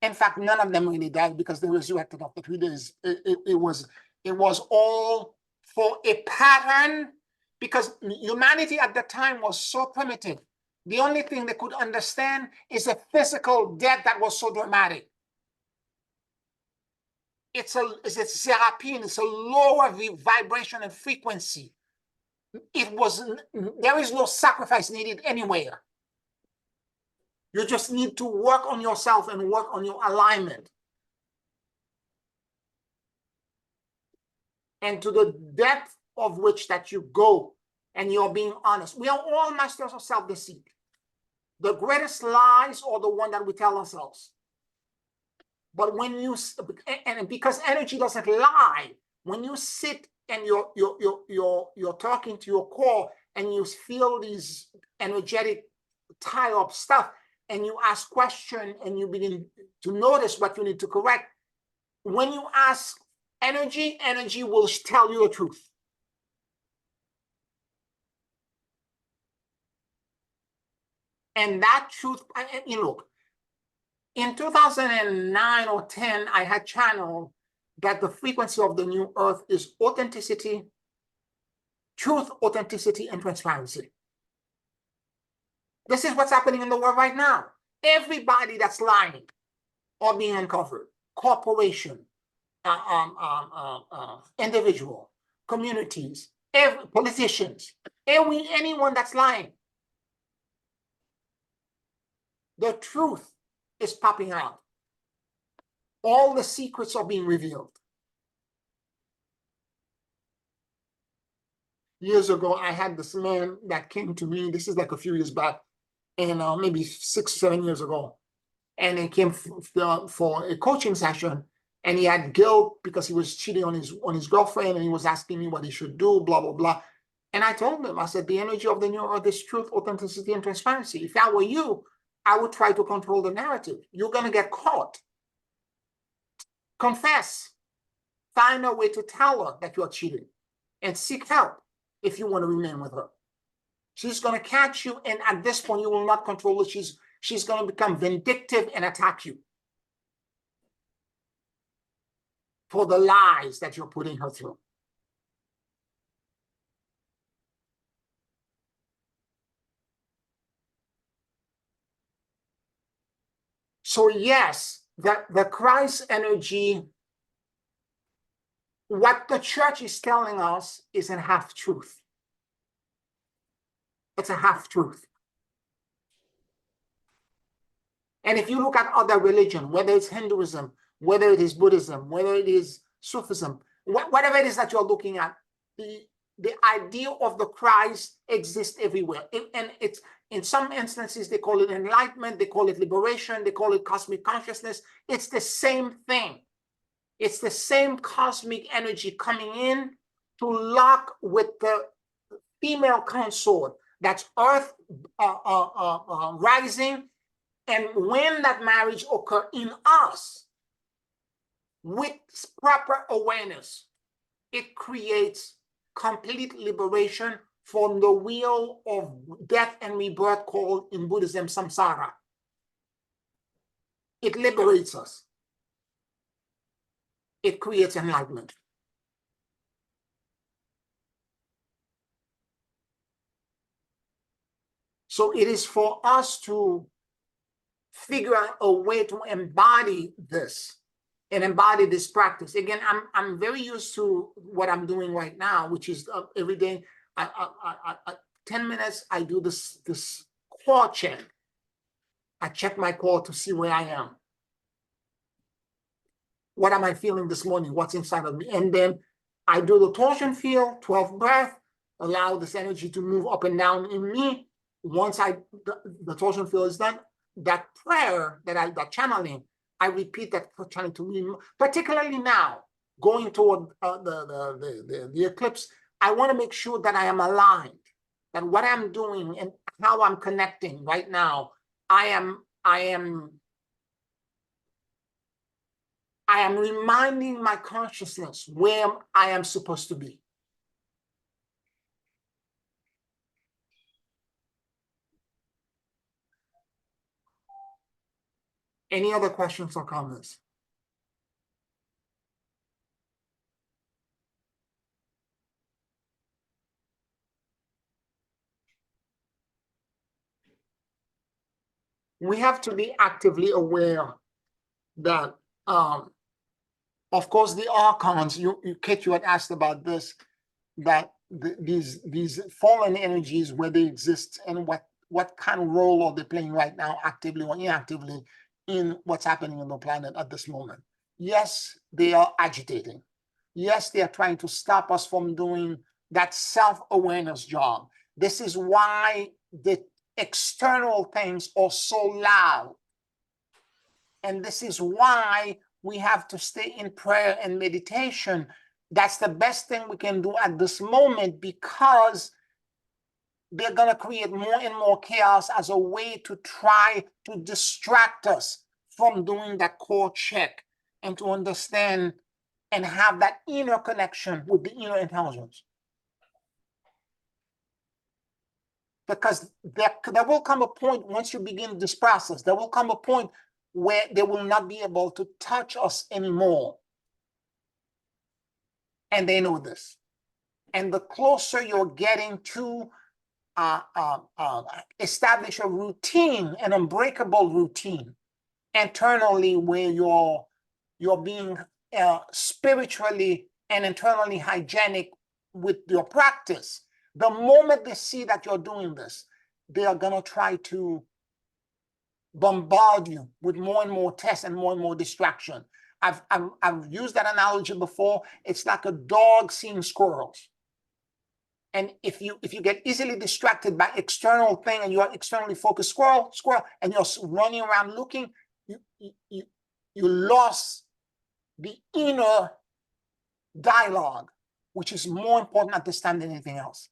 In fact, none of them really died because they resurrected after 3 days. It was all for a pattern, because humanity at the time was so primitive. The only thing they could understand is a physical death that was so dramatic. It's a serapine, it's a lower vibration and frequency. There is no sacrifice needed anywhere. You just need to work on yourself and work on your alignment. And to the depth of which that you go and you're being honest. We are all masters of self-deceit. The greatest lies are the one that we tell ourselves. But when you, and because energy doesn't lie, when you sit and you're talking to your core and you feel these energetic tie up stuff, and you ask question and you begin to notice what you need to correct, when you ask energy, energy will tell you the truth. And that truth, you look, in 2009 or 10, I had channeled that the frequency of the new earth is authenticity, truth, authenticity, and transparency. This is what's happening in the world right now. Everybody that's lying or being uncovered, corporation, individual, communities, politicians, anyone that's lying. The truth is popping out. All the secrets are being revealed. Years ago, I had this man that came to me. This is like a few years back, and maybe 6 or 7 years ago. And he came for a coaching session, and he had guilt because he was cheating on his girlfriend, and he was asking me what he should do, blah, blah, blah. And I told him, I said, the energy of the new earth is truth, authenticity, and transparency. If I were you, I would try to control the narrative. You're going to get caught. Confess. Find a way to tell her that you're cheating, and seek help if you want to remain with her. She's going to catch you, and at this point, you will not control her. She's going to become vindictive and attack you for the lies that you're putting her through. So yes, the Christ energy, what the church is telling us is a half-truth. It's a half-truth. And if you look at other religion, whether it's Hinduism, whether it is Buddhism, whether it is Sufism, whatever it is that you're looking at, the idea of the Christ exists everywhere. And it's, in some instances, they call it enlightenment, they call it liberation, they call it cosmic consciousness. It's the same thing. It's the same cosmic energy coming in to lock with the female consort. That's Earth rising. And when that marriage occurs in us, with proper awareness, it creates complete liberation from the wheel of death and rebirth called in Buddhism samsara. It liberates us. It creates enlightenment. So it is for us to figure out a way to embody this and embody this practice. Again, I'm very used to what I'm doing right now, which is every day, 10 minutes, I do this core check. I check my core to see where I am. What am I feeling this morning? What's inside of me? And then I do the torsion field, 12 breath, allow this energy to move up and down in me. Once the torsion field is done, that prayer that channeling, I repeat that channeling to me, particularly now, going toward the eclipse. I want to make sure that I am aligned, that what I'm doing and how I'm connecting right now, I am reminding my consciousness where I am supposed to be. Any other questions or comments? We have to be actively aware that, of course, the archons, Kate, you had asked about this, that these fallen energies, where they exist and what kind of role are they playing right now, actively or inactively, in what's happening on the planet at this moment. Yes, they are agitating. Yes, they are trying to stop us from doing that self-awareness job. This is why the external things are so loud. And this is why we have to stay in prayer and meditation. That's the best thing we can do at this moment, because they're going to create more and more chaos as a way to try to distract us from doing that core check and to understand and have that inner connection with the inner intelligence. Because there will come a point, once you begin this process, there will come a point where they will not be able to touch us anymore. And they know this. And the closer you're getting to establish a routine, an unbreakable routine internally, where you're being spiritually and internally hygienic with your practice, the moment they see that you're doing this, they are going to try to bombard you with more and more tests and more distraction. I've used that analogy before. It's like a dog seeing squirrels. And if you get easily distracted by external thing, and you are externally focused, squirrel, and you're running around looking, you lost the inner dialogue, which is more important at this time than anything else.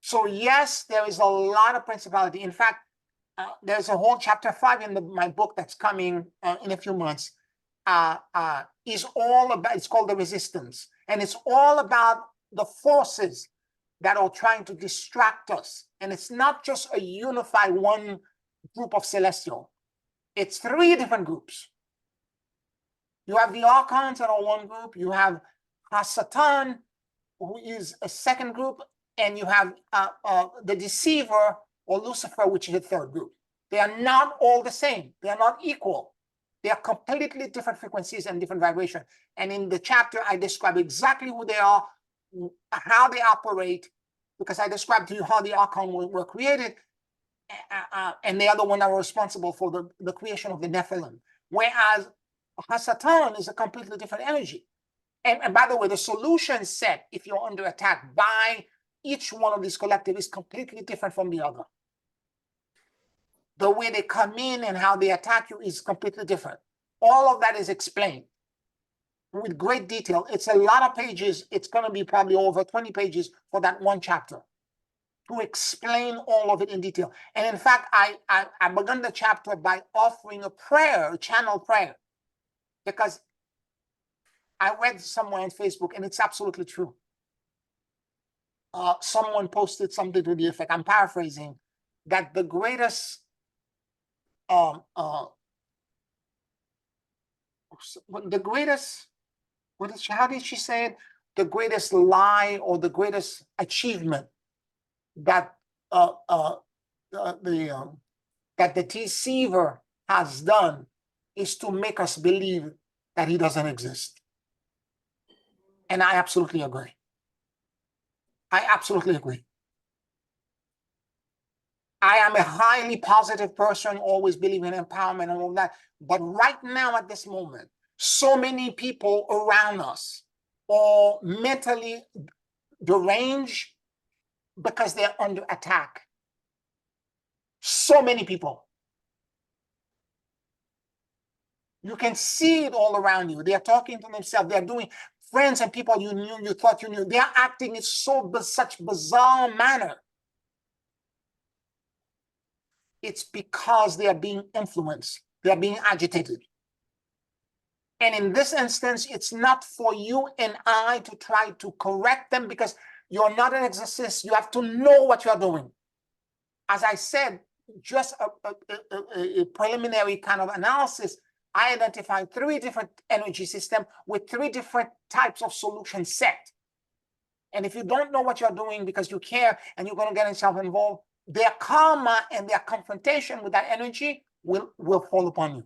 So yes, there is a lot of principality. In fact, there's a whole chapter 5 in my book that's coming in a few months. Is all about, it's called The Resistance, and it's all about the forces that are trying to distract us. And it's not just a unified one group of celestial. It's 3 different groups. You have the archons that are one group, you have Hasatan, who is a second group, and you have the deceiver, or Lucifer, which is a third group. They are not all the same. They are not equal. They are completely different frequencies and different vibration. And in the chapter, I describe exactly who they are, how they operate, because I described to you how the archon were created, and they are the one that were responsible for the creation of the Nephilim. Whereas Hasatan is a completely different energy. And by the way, the solution set, if you're under attack by each one of these collectives, is completely different from the other. The way they come in and how they attack you is completely different. All of that is explained with great detail. It's a lot of pages. It's going to be probably over 20 pages for that one chapter to explain all of it in detail. And in fact, I began the chapter by offering a prayer, a channel prayer, because I read somewhere on Facebook, and it's absolutely true. Someone posted something to the effect, I'm paraphrasing, that the greatest how did she say it? The greatest lie, or the greatest achievement that that the deceiver has done is to make us believe that he doesn't exist. And I absolutely agree. I absolutely agree. I am a highly positive person, always believe in empowerment and all that. But right now, at this moment, so many people around us are mentally deranged because they're under attack. So many people. You can see it all around you. They are talking to themselves. They are doing, friends and people you knew, you thought you knew, they are acting in such bizarre manner. It's because they are being influenced. They are being agitated. And in this instance, it's not for you and I to try to correct them, because you're not an exorcist. You have to know what you're doing. As I said, just a preliminary kind of analysis, I identified 3 different energy systems with 3 different types of solution set. And if you don't know what you're doing because you care and you're going to get yourself involved, their karma and their confrontation with that energy will fall upon you.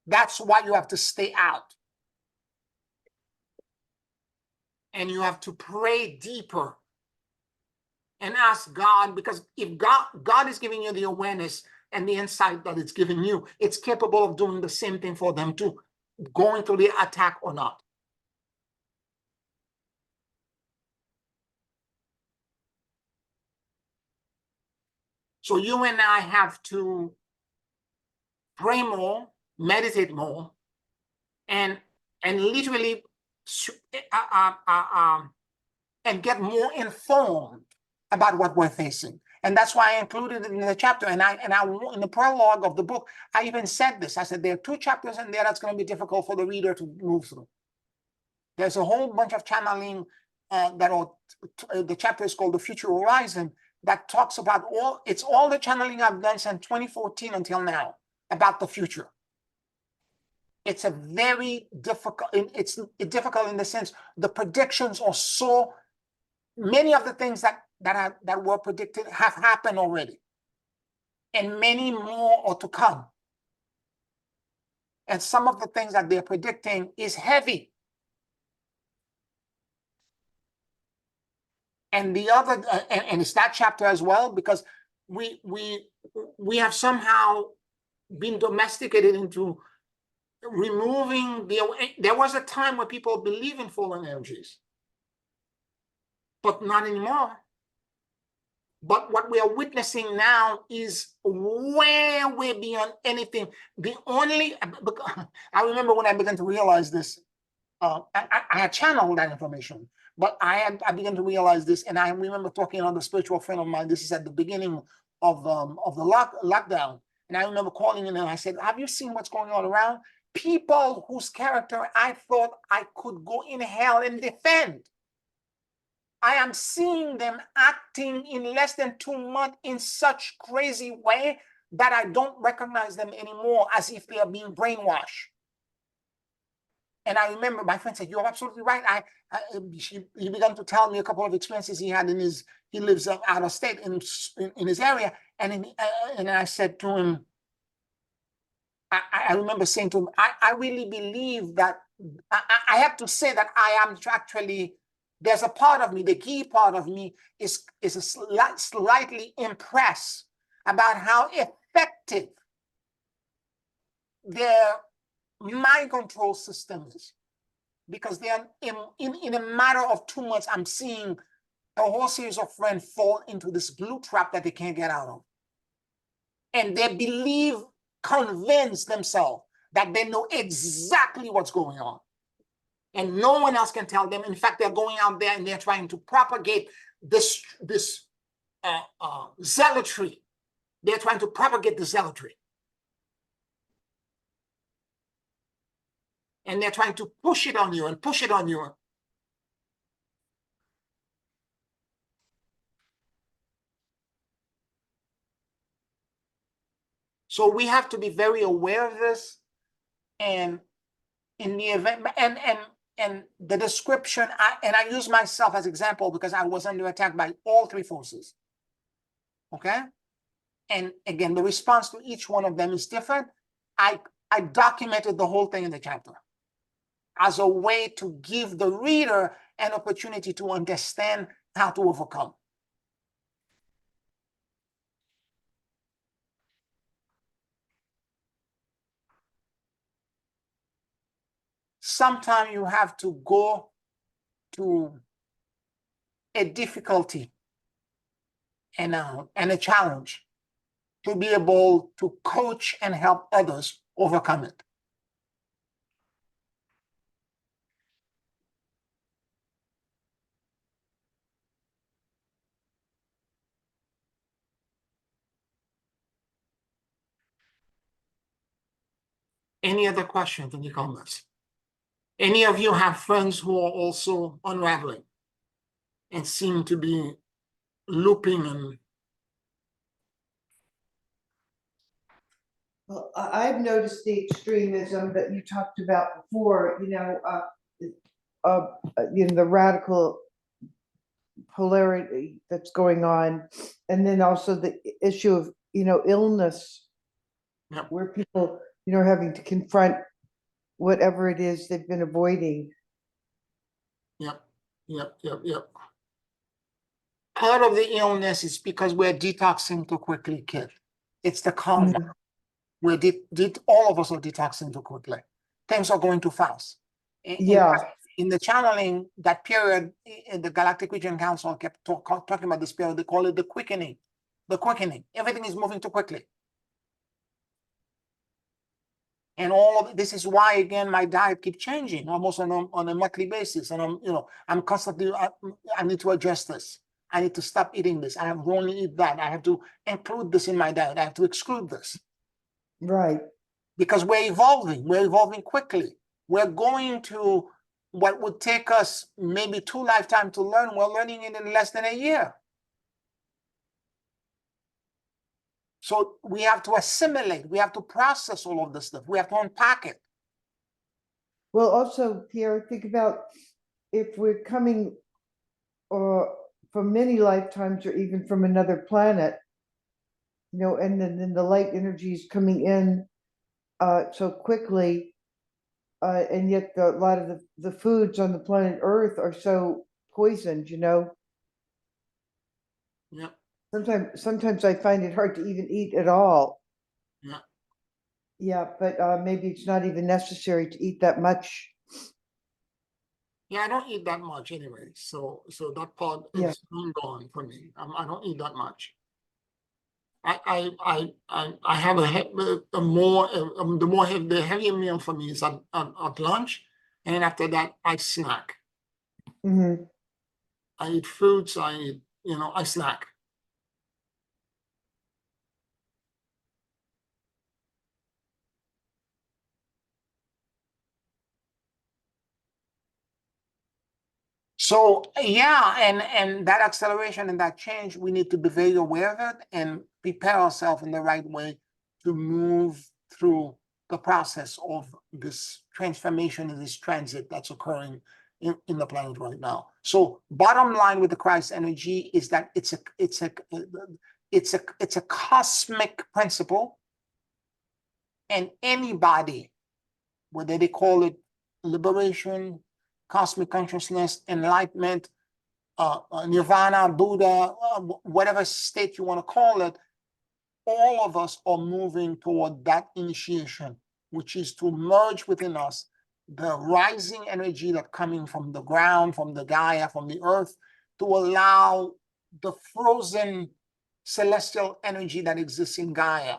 That's why you have to stay out. And you have to pray deeper and ask God, because if God is giving you the awareness and the insight that it's giving you, it's capable of doing the same thing for them too, going through the attack or not. So you and I have to pray more, meditate more, and literally and get more informed about what we're facing. And that's why I included it in the chapter. And I in the prologue of the book, I even said this. I said there are 2 chapters in there that's going to be difficult for the reader to move through. There's a whole bunch of channeling the chapter is called The Future Horizon, that talks about all the channeling I've done since 2014 until now about the future. It's a very difficult, it's difficult in the sense the predictions are so many of the things that were predicted have happened already, and many more are to come. And some of the things that they're predicting is heavy. And the other, and it's that chapter as well, because we have somehow been domesticated into removing there was a time where people believe in fallen energies, but not anymore. But what we are witnessing now is way beyond anything. The only, I remember when I began to realize this, I had channeled that information, but I began to realize this, and I remember talking on the spiritual friend of mine. This is at the beginning of the lockdown, and I remember calling in and I said, "Have you seen what's going on around? People whose character I thought I could go in hell and defend. I am seeing them acting in less than 2 months in such crazy way that I don't recognize them anymore, as if they are being brainwashed." And I remember my friend said, "You're absolutely right." He began to tell me a couple of experiences he had he lives out of state in his area. And I said to him, I remember saying to him, I really believe that, I have to say that I am actually, there's a part of me, the key part of me is slightly impressed about how effective their mind control system is. Because then in a matter of 2 months, I'm seeing a whole series of friends fall into this blue trap that they can't get out of. And they convince themselves that they know exactly what's going on. And no one else can tell them. In fact, they're going out there and they're trying to propagate this zealotry. They're trying to propagate the zealotry. And they're trying to push it on you and push it on you. So we have to be very aware of this. And in the event, and the description, I use myself as example because I was under attack by all 3 forces. Okay? And again, the response to each one of them is different. I documented the whole thing in the chapter as a way to give the reader an opportunity to understand how to overcome. Sometimes you have to go to a difficulty and a challenge to be able to coach and help others overcome it. Any other questions, any comments? Any of you have friends who are also unraveling and seem to be looping and Well, I've noticed the extremism that you talked about before, the radical polarity that's going on, and then also the issue of, illness, Yep. where people, are having to confront whatever it is they've been avoiding. Yep. Part of the illness is because we're detoxing too quickly, kid. It's the karma. All of us are detoxing too quickly. Things are going too fast. In the channeling, that period, the Galactic Region Council kept talking about this period. They call it the quickening. the quickening. Everything is moving too quickly. And all of this is why, again, my diet keeps changing almost on a monthly basis. And I'm constantly, I need to adjust this. I need to stop eating this. I have to only eat that. I have to include this in my diet. I have to exclude this. Right. Because we're evolving quickly. We're going to what would take us maybe 2 lifetimes to learn. We're learning it in less than a year. So we have to assimilate. We have to process all of this stuff. We have to unpack it. Well, also, Pierre, think about if we're coming from many lifetimes or even from another planet, and then the light energy is coming in so quickly, and yet a lot of the foods on the planet Earth are so poisoned, Yeah. Sometimes I find it hard to even eat at all. Yeah. Yeah, but maybe it's not even necessary to eat that much. Yeah, I don't eat that much anyway. So that part Yeah. is gone for me. I don't eat that much. I have the heavier meal for me is at lunch, and after that I snack. Mm-hmm. I eat fruits. I snack. So yeah, and that acceleration and that change, we need to be very aware of it and prepare ourselves in the right way to move through the process of this transformation and this transit that's occurring in the planet right now. So bottom line with the Christ energy is that it's a cosmic principle, and anybody, whether they call it liberation, cosmic consciousness, enlightenment, nirvana, Buddha, whatever state you want to call it, all of us are moving toward that initiation, which is to merge within us the rising energy that coming from the ground, from the Gaia, from the earth, to allow the frozen celestial energy that exists in Gaia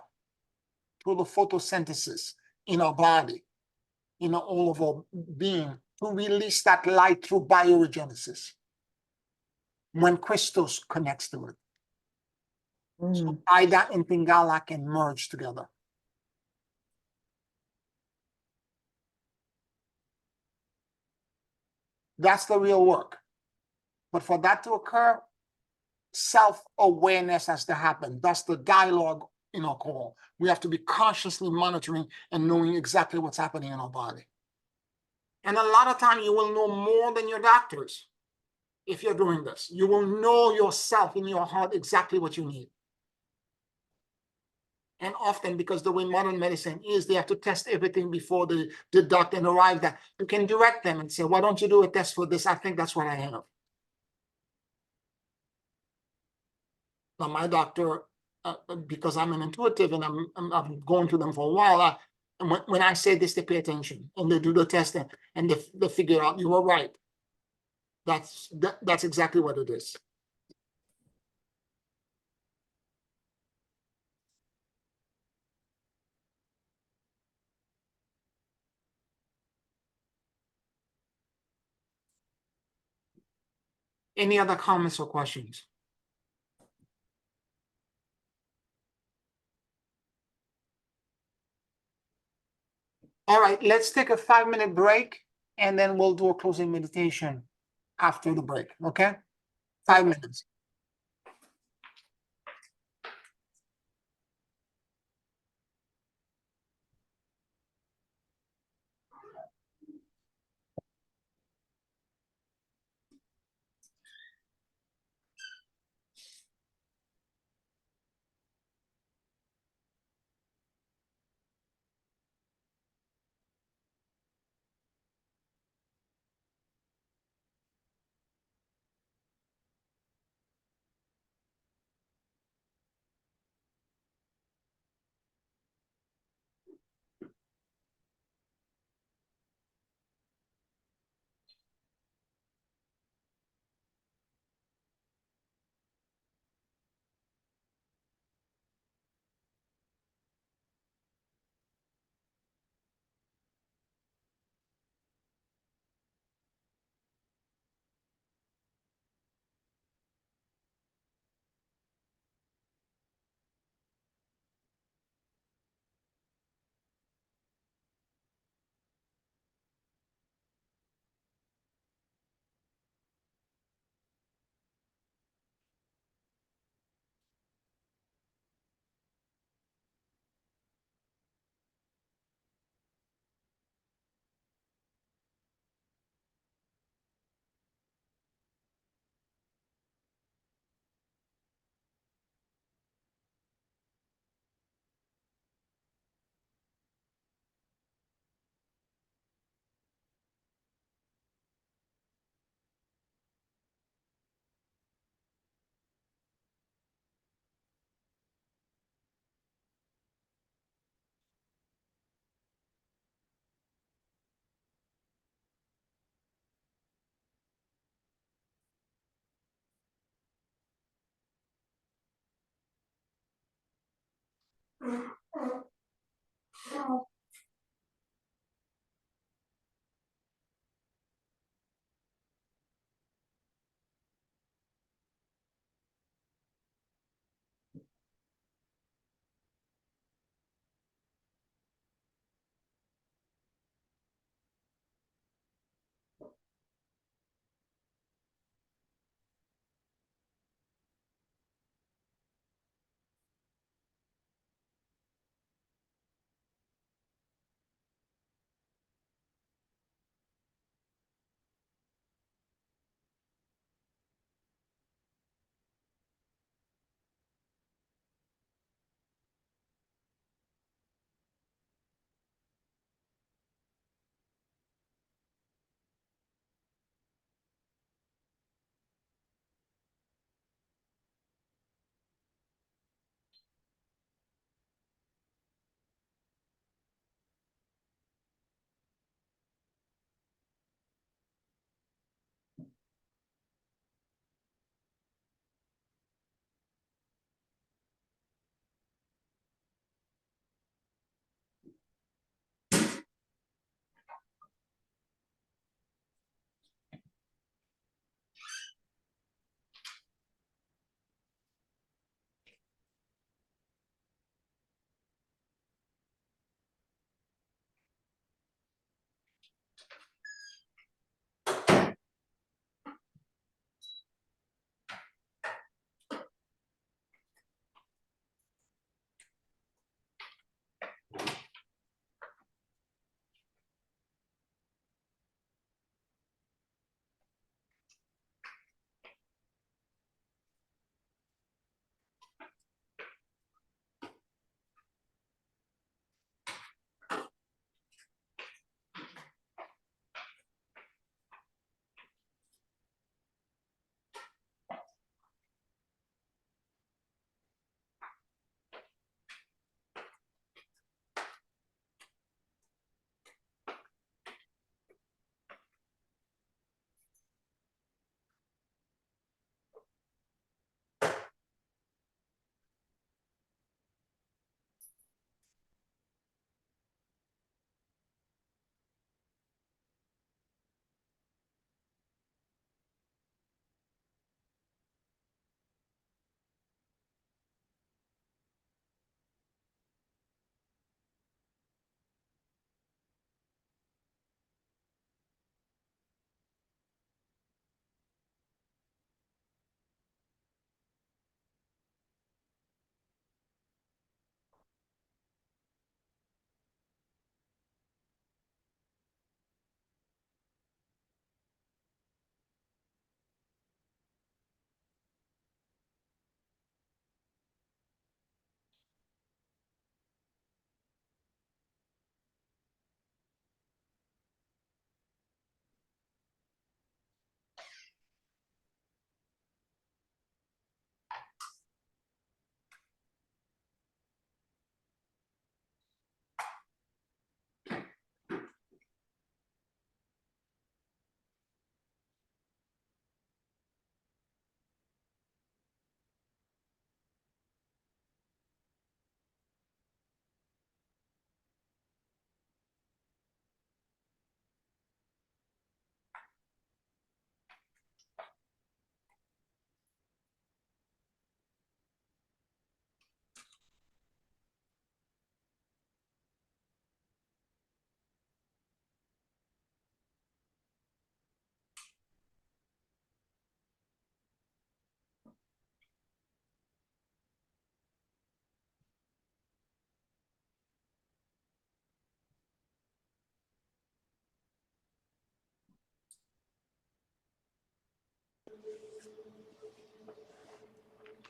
through the photosynthesis in our body, all of our being, to release that light through bioregenesis when Christos connects to it. So Ida and Pingala can merge together. That's the real work. But for that to occur, self-awareness has to happen. That's the dialogue in our call. We have to be consciously monitoring and knowing exactly what's happening in our body. And a lot of time you will know more than your doctors if you're doing this. You will know yourself in your heart exactly what you need. And often, because the way modern medicine is, they have to test everything before the doctor arrives. That you can direct them and say, why don't you do a test for this? I think that's what I have. Now, my doctor, because I'm an intuitive and I'm going to them for a while, and when I say this, they pay attention and they do the testing and they figure out you were right. That's exactly what it is. Any other comments or questions? All right, let's take a 5-minute break and then we'll do a closing meditation after the break, okay? 5 minutes.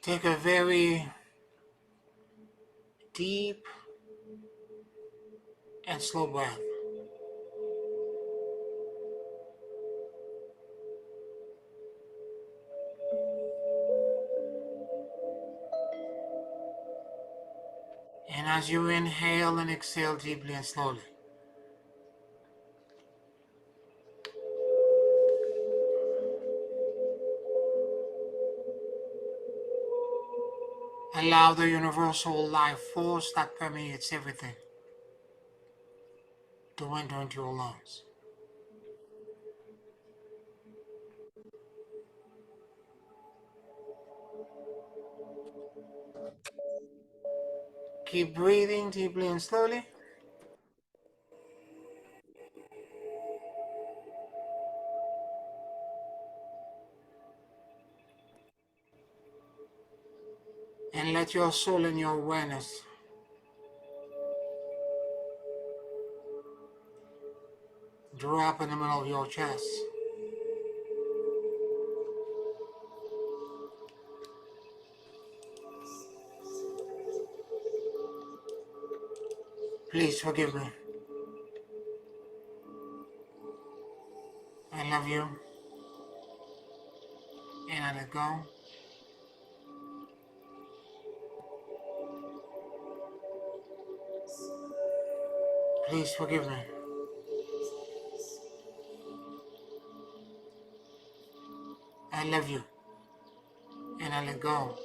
Take a very deep and slow breath. And as you inhale and exhale deeply and slowly, allow the universal life force that permeates everything to enter into your lungs. Keep breathing deeply and slowly. And let your soul and your awareness drop in the middle of your chest. Please forgive me. I love you. And I let go. Please forgive me. I love you. And I let go.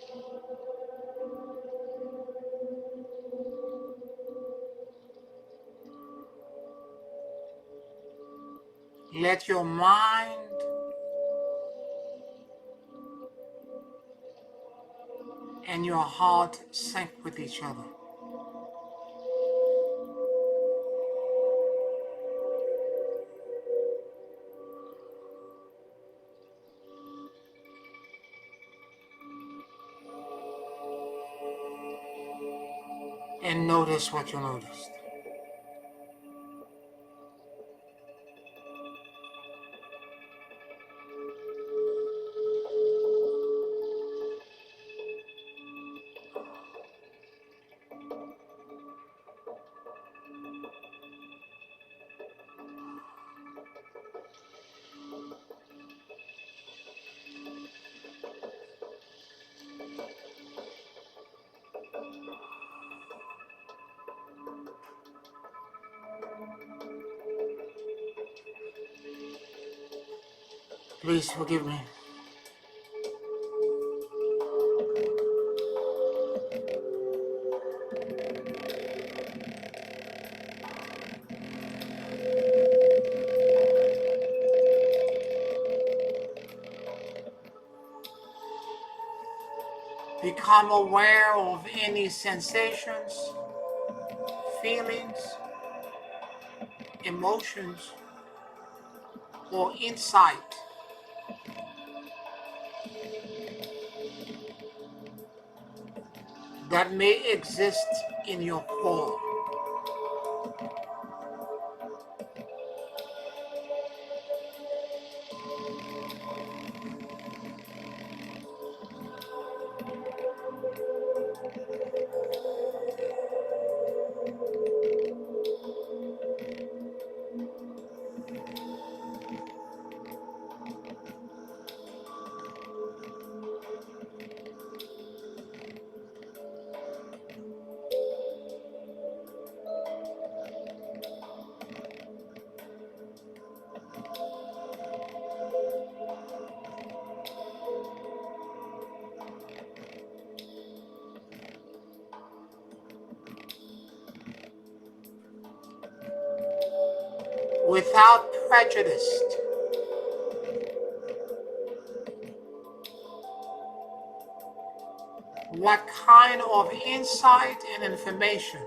Let your mind and your heart sync with each other. And notice what you noticed. Please forgive me. Become aware of any sensations, feelings, emotions, or insight that may exist in your core. Without prejudice, what kind of insight and information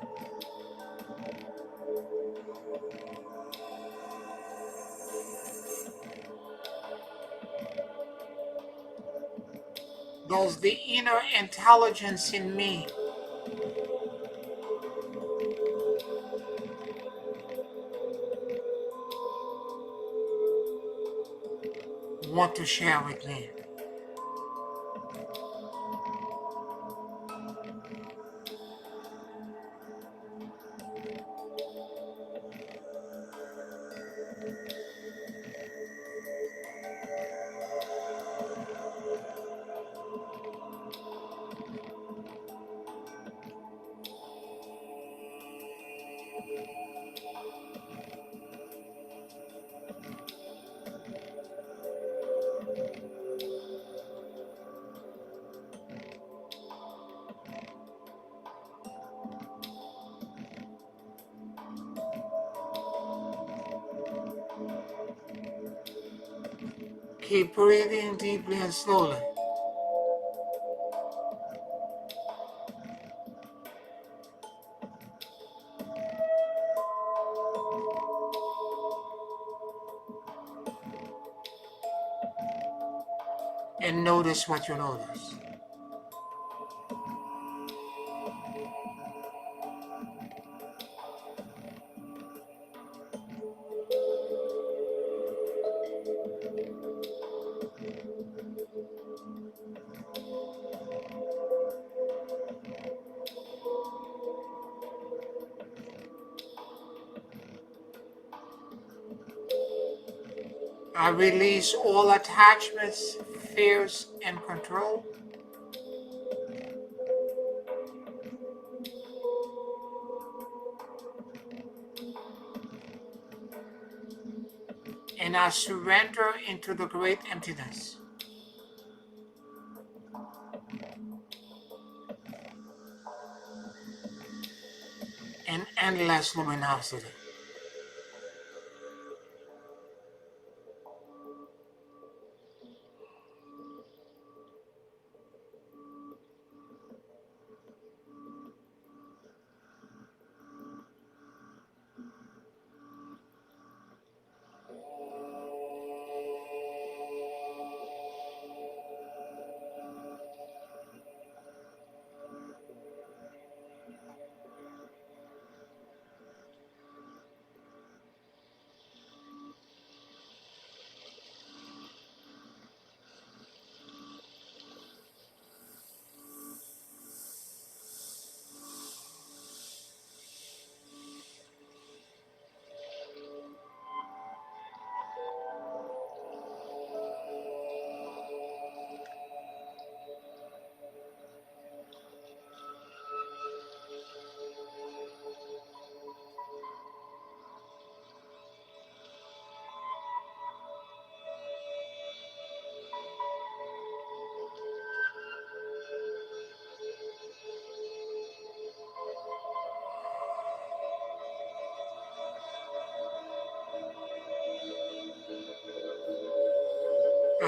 does the inner intelligence in me want to share with me? Keep breathing deeply and slowly. And notice what you notice. I release all attachments, fears, and control. And I surrender into the great emptiness. And endless luminosity.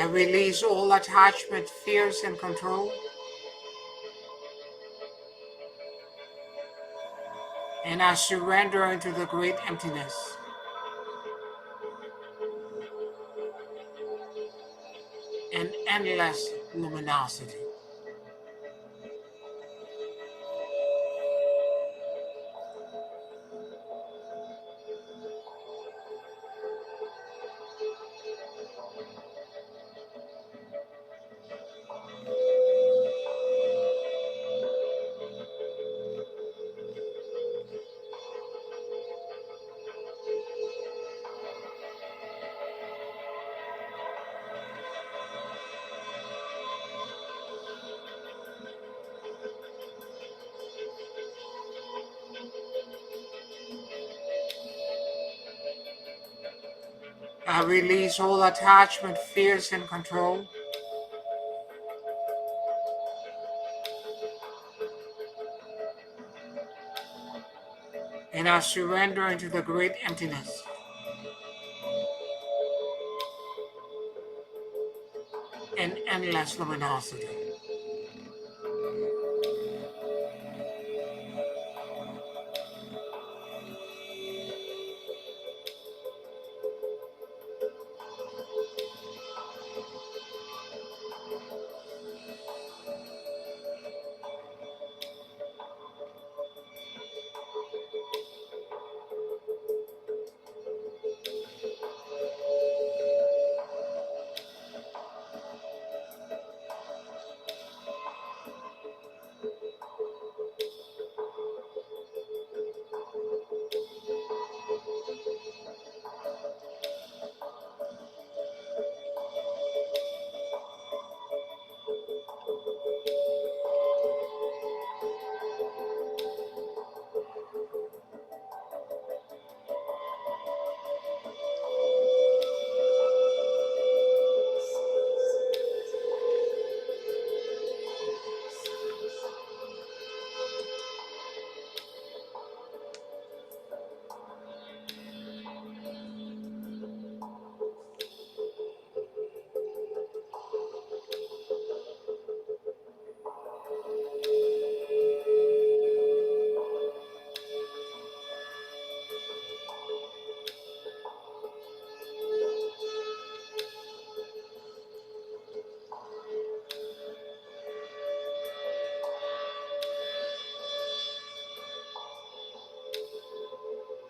I release all attachment, fears, and control. And I surrender into the great emptiness. And endless luminosity. I release all attachment, fears, and control. And I surrender into the great emptiness. And endless luminosity.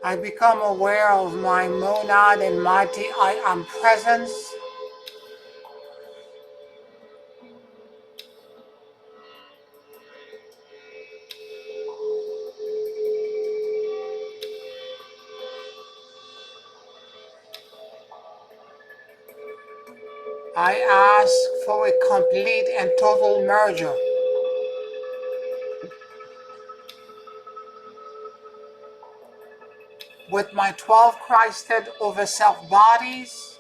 I become aware of my monad and mighty I am presence. I ask for a complete and total merger with my 12 Christed over self bodies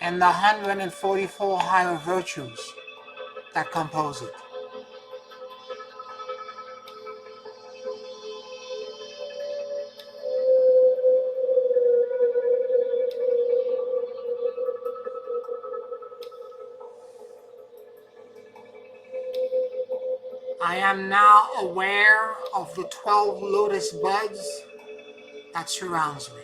and the 144 higher virtues that compose it. I am now aware of the 12 lotus buds that surrounds me.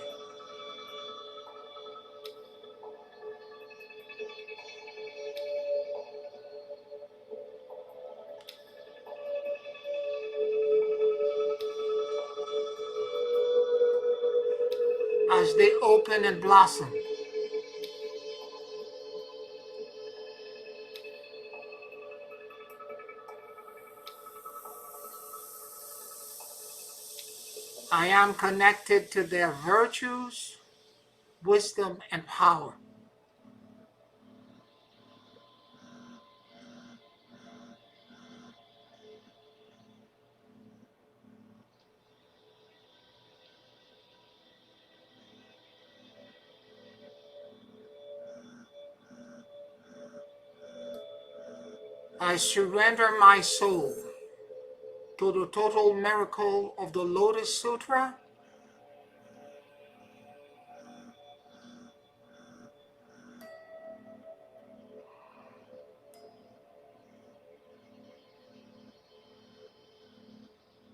As they open and blossom, I am connected to their virtues, wisdom, and power. I surrender my soul to the total miracle of the Lotus Sutra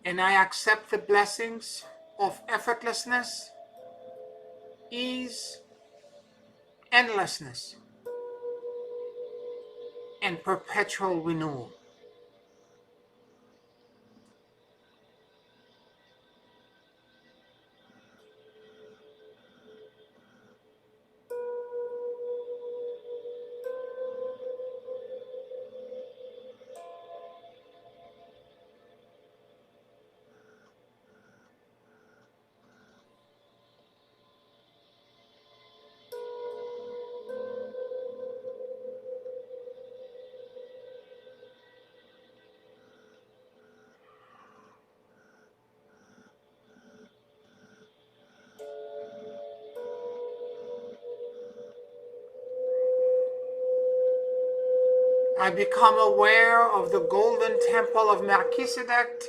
and I accept the blessings of effortlessness, ease, endlessness, and perpetual renewal. I become aware of the golden temple of Melchizedek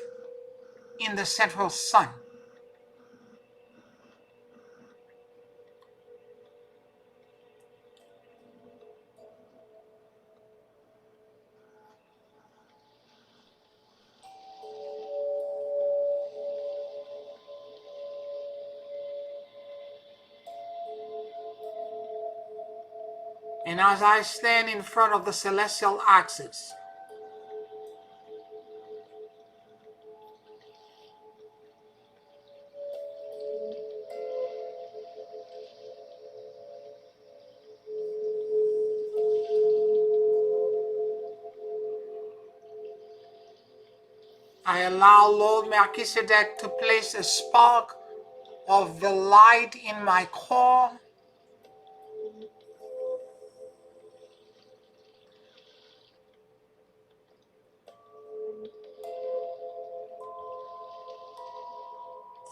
in the central sun. And as I stand in front of the celestial axis, I allow Lord Melchizedek to place a spark of the light in my core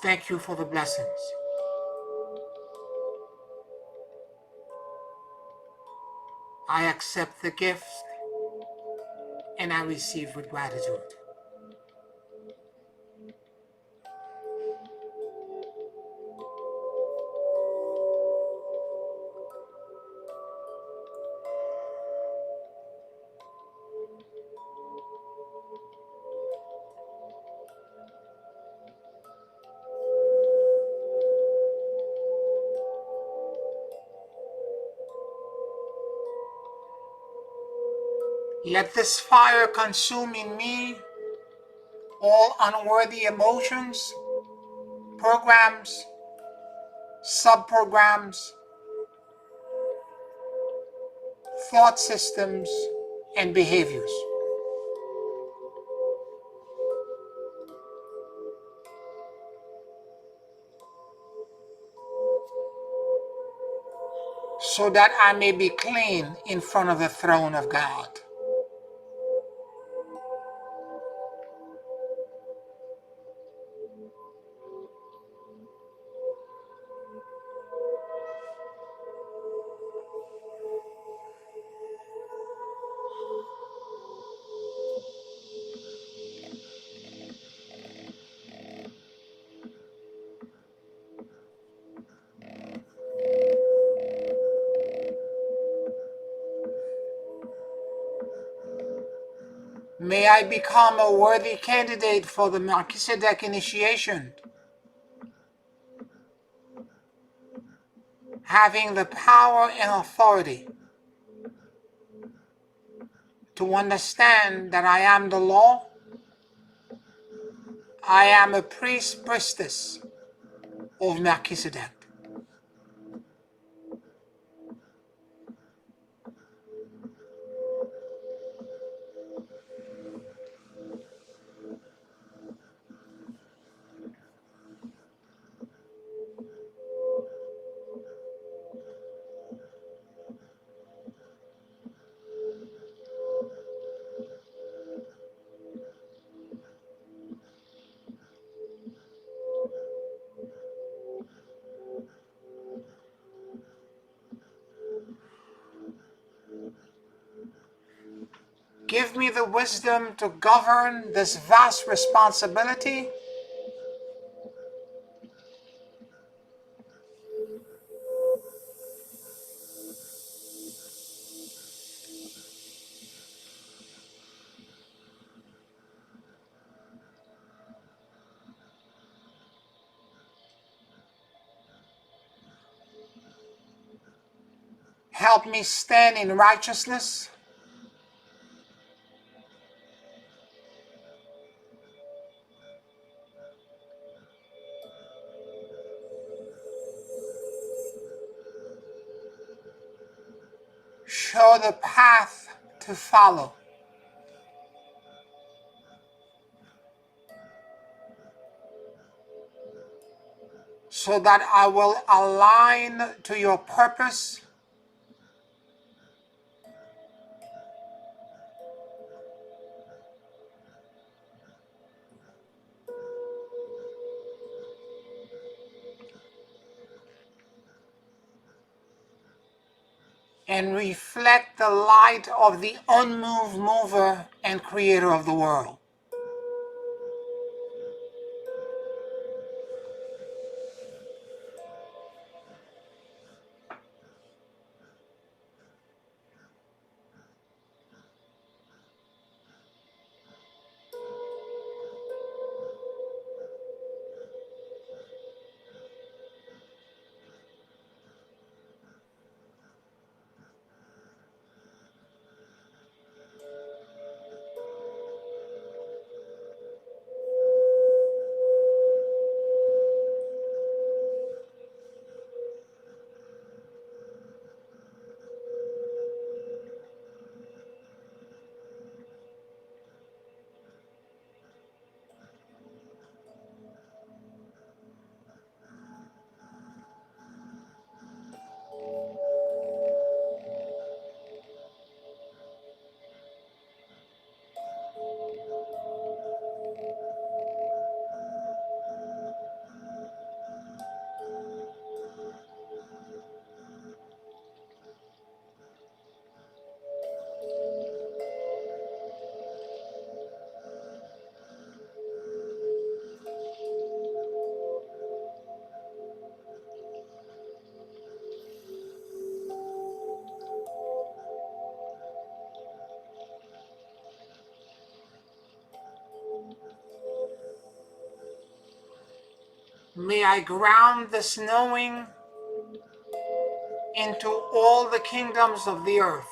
Thank you for the blessings. I accept the gift and I receive with gratitude. Let this fire consume in me all unworthy emotions, programs, subprograms, thought systems, and behaviors. So that I may be clean in front of the throne of God. May I become a worthy candidate for the Melchizedek initiation, having the power and authority to understand that I am the law, I am a priest, priestess of Melchizedek. Give me the wisdom to govern this vast responsibility. Help me stand in righteousness. Show the path to follow, so that I will align to your purpose and reflect the light of the unmoved mover and creator of the world. May I ground this knowing into all the kingdoms of the earth.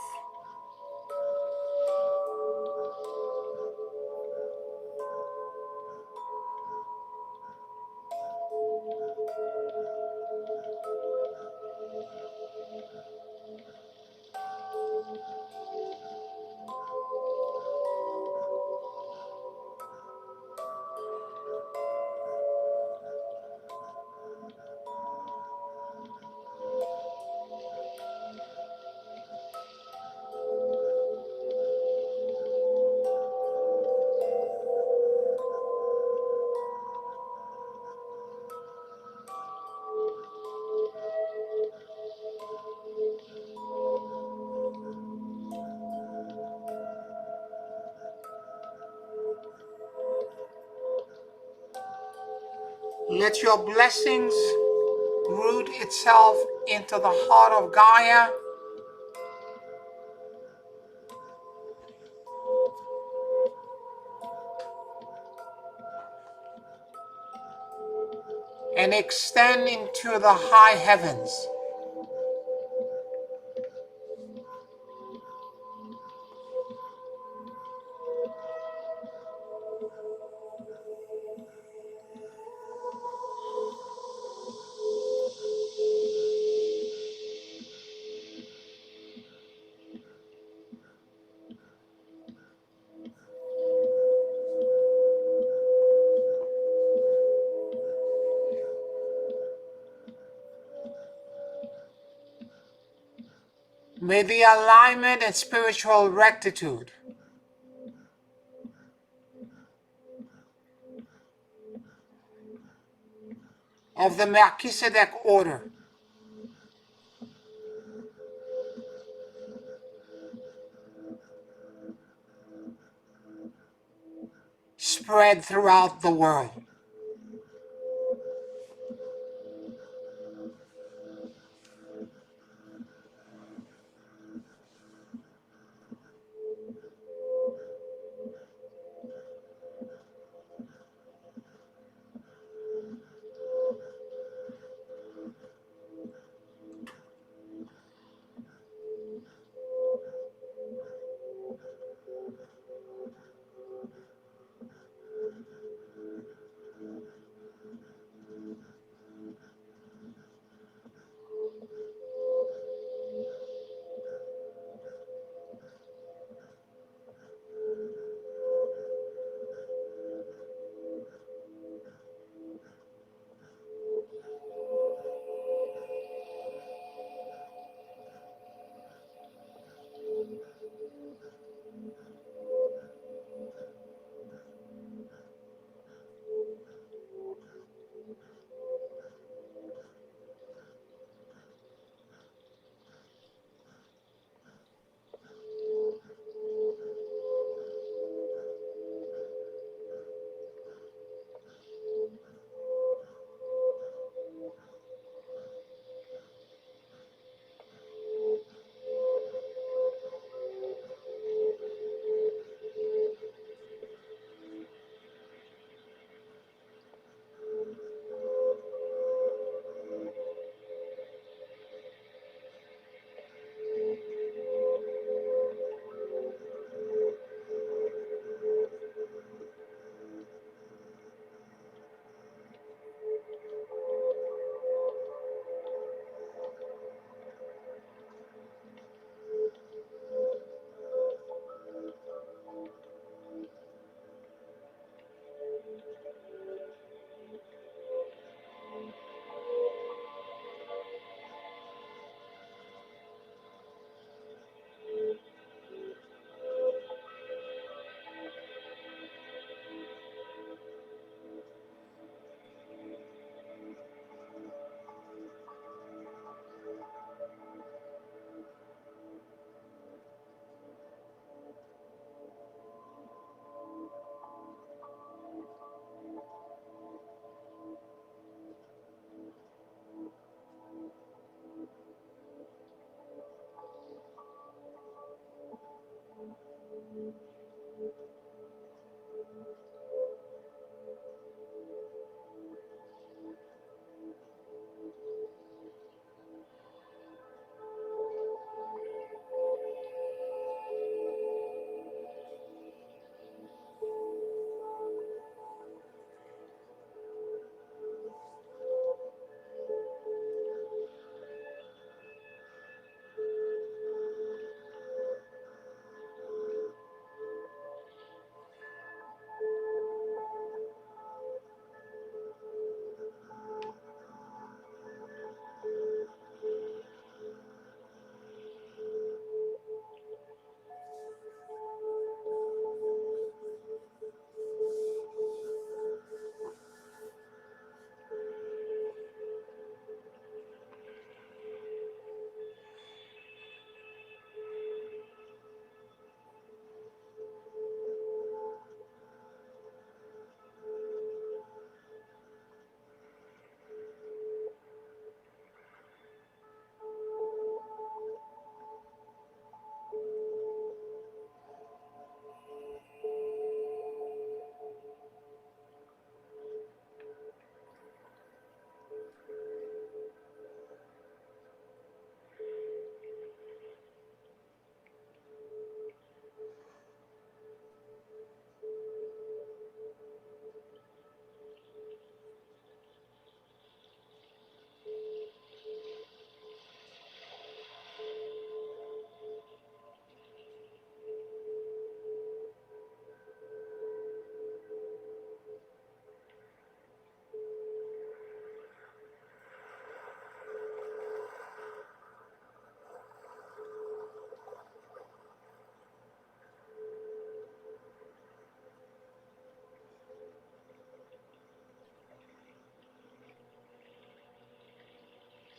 Let your blessings root itself into the heart of Gaia and extend into the high heavens. May the alignment and spiritual rectitude of the Melchizedek order spread throughout the world.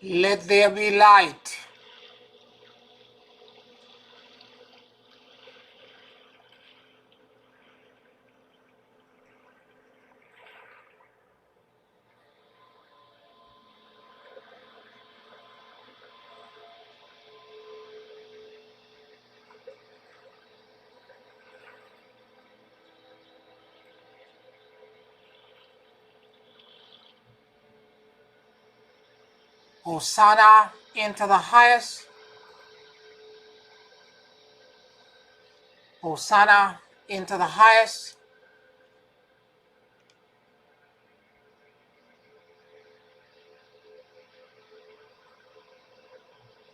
Let there be light. Hosanna into the highest. Hosanna into the highest.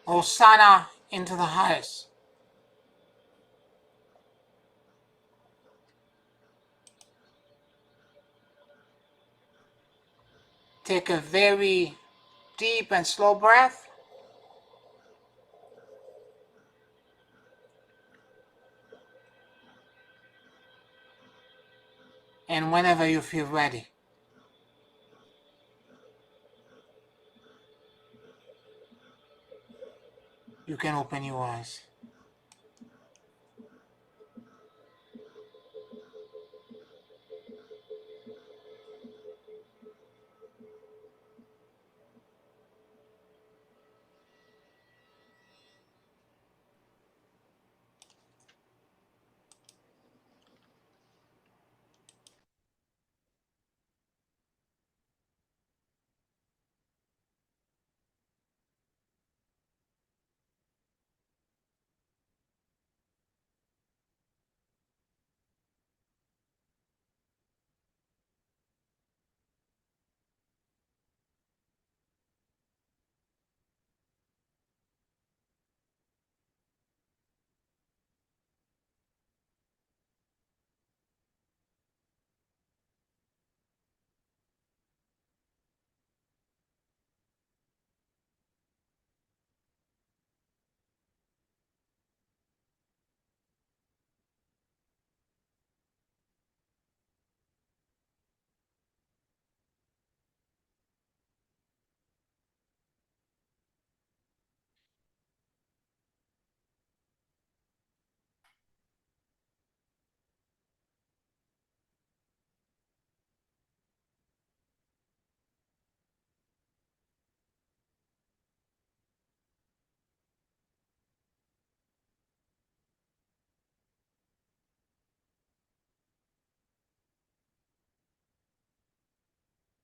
Hosanna into the highest. Take a very deep and slow breath. And whenever you feel ready, you can open your eyes.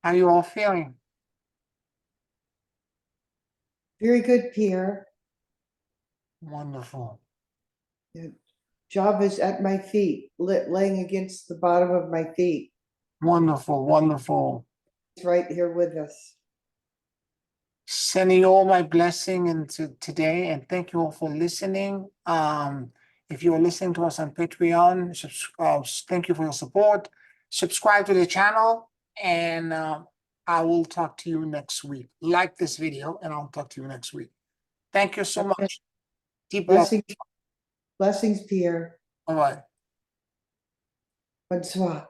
How are you all feeling? Very good, Pierre. Wonderful. Java's at my feet, laying against the bottom of my feet. Wonderful, wonderful. He's right here with us. Sending you all my blessing into today, and thank you all for listening. If you are listening to us on Patreon, thank you for your support. Subscribe to the channel, and I will talk to you next week. Like this video, and I'll talk to you next week. Thank you so Okay. much. Deep love. Blessings, Pierre. All right. Bonsoir.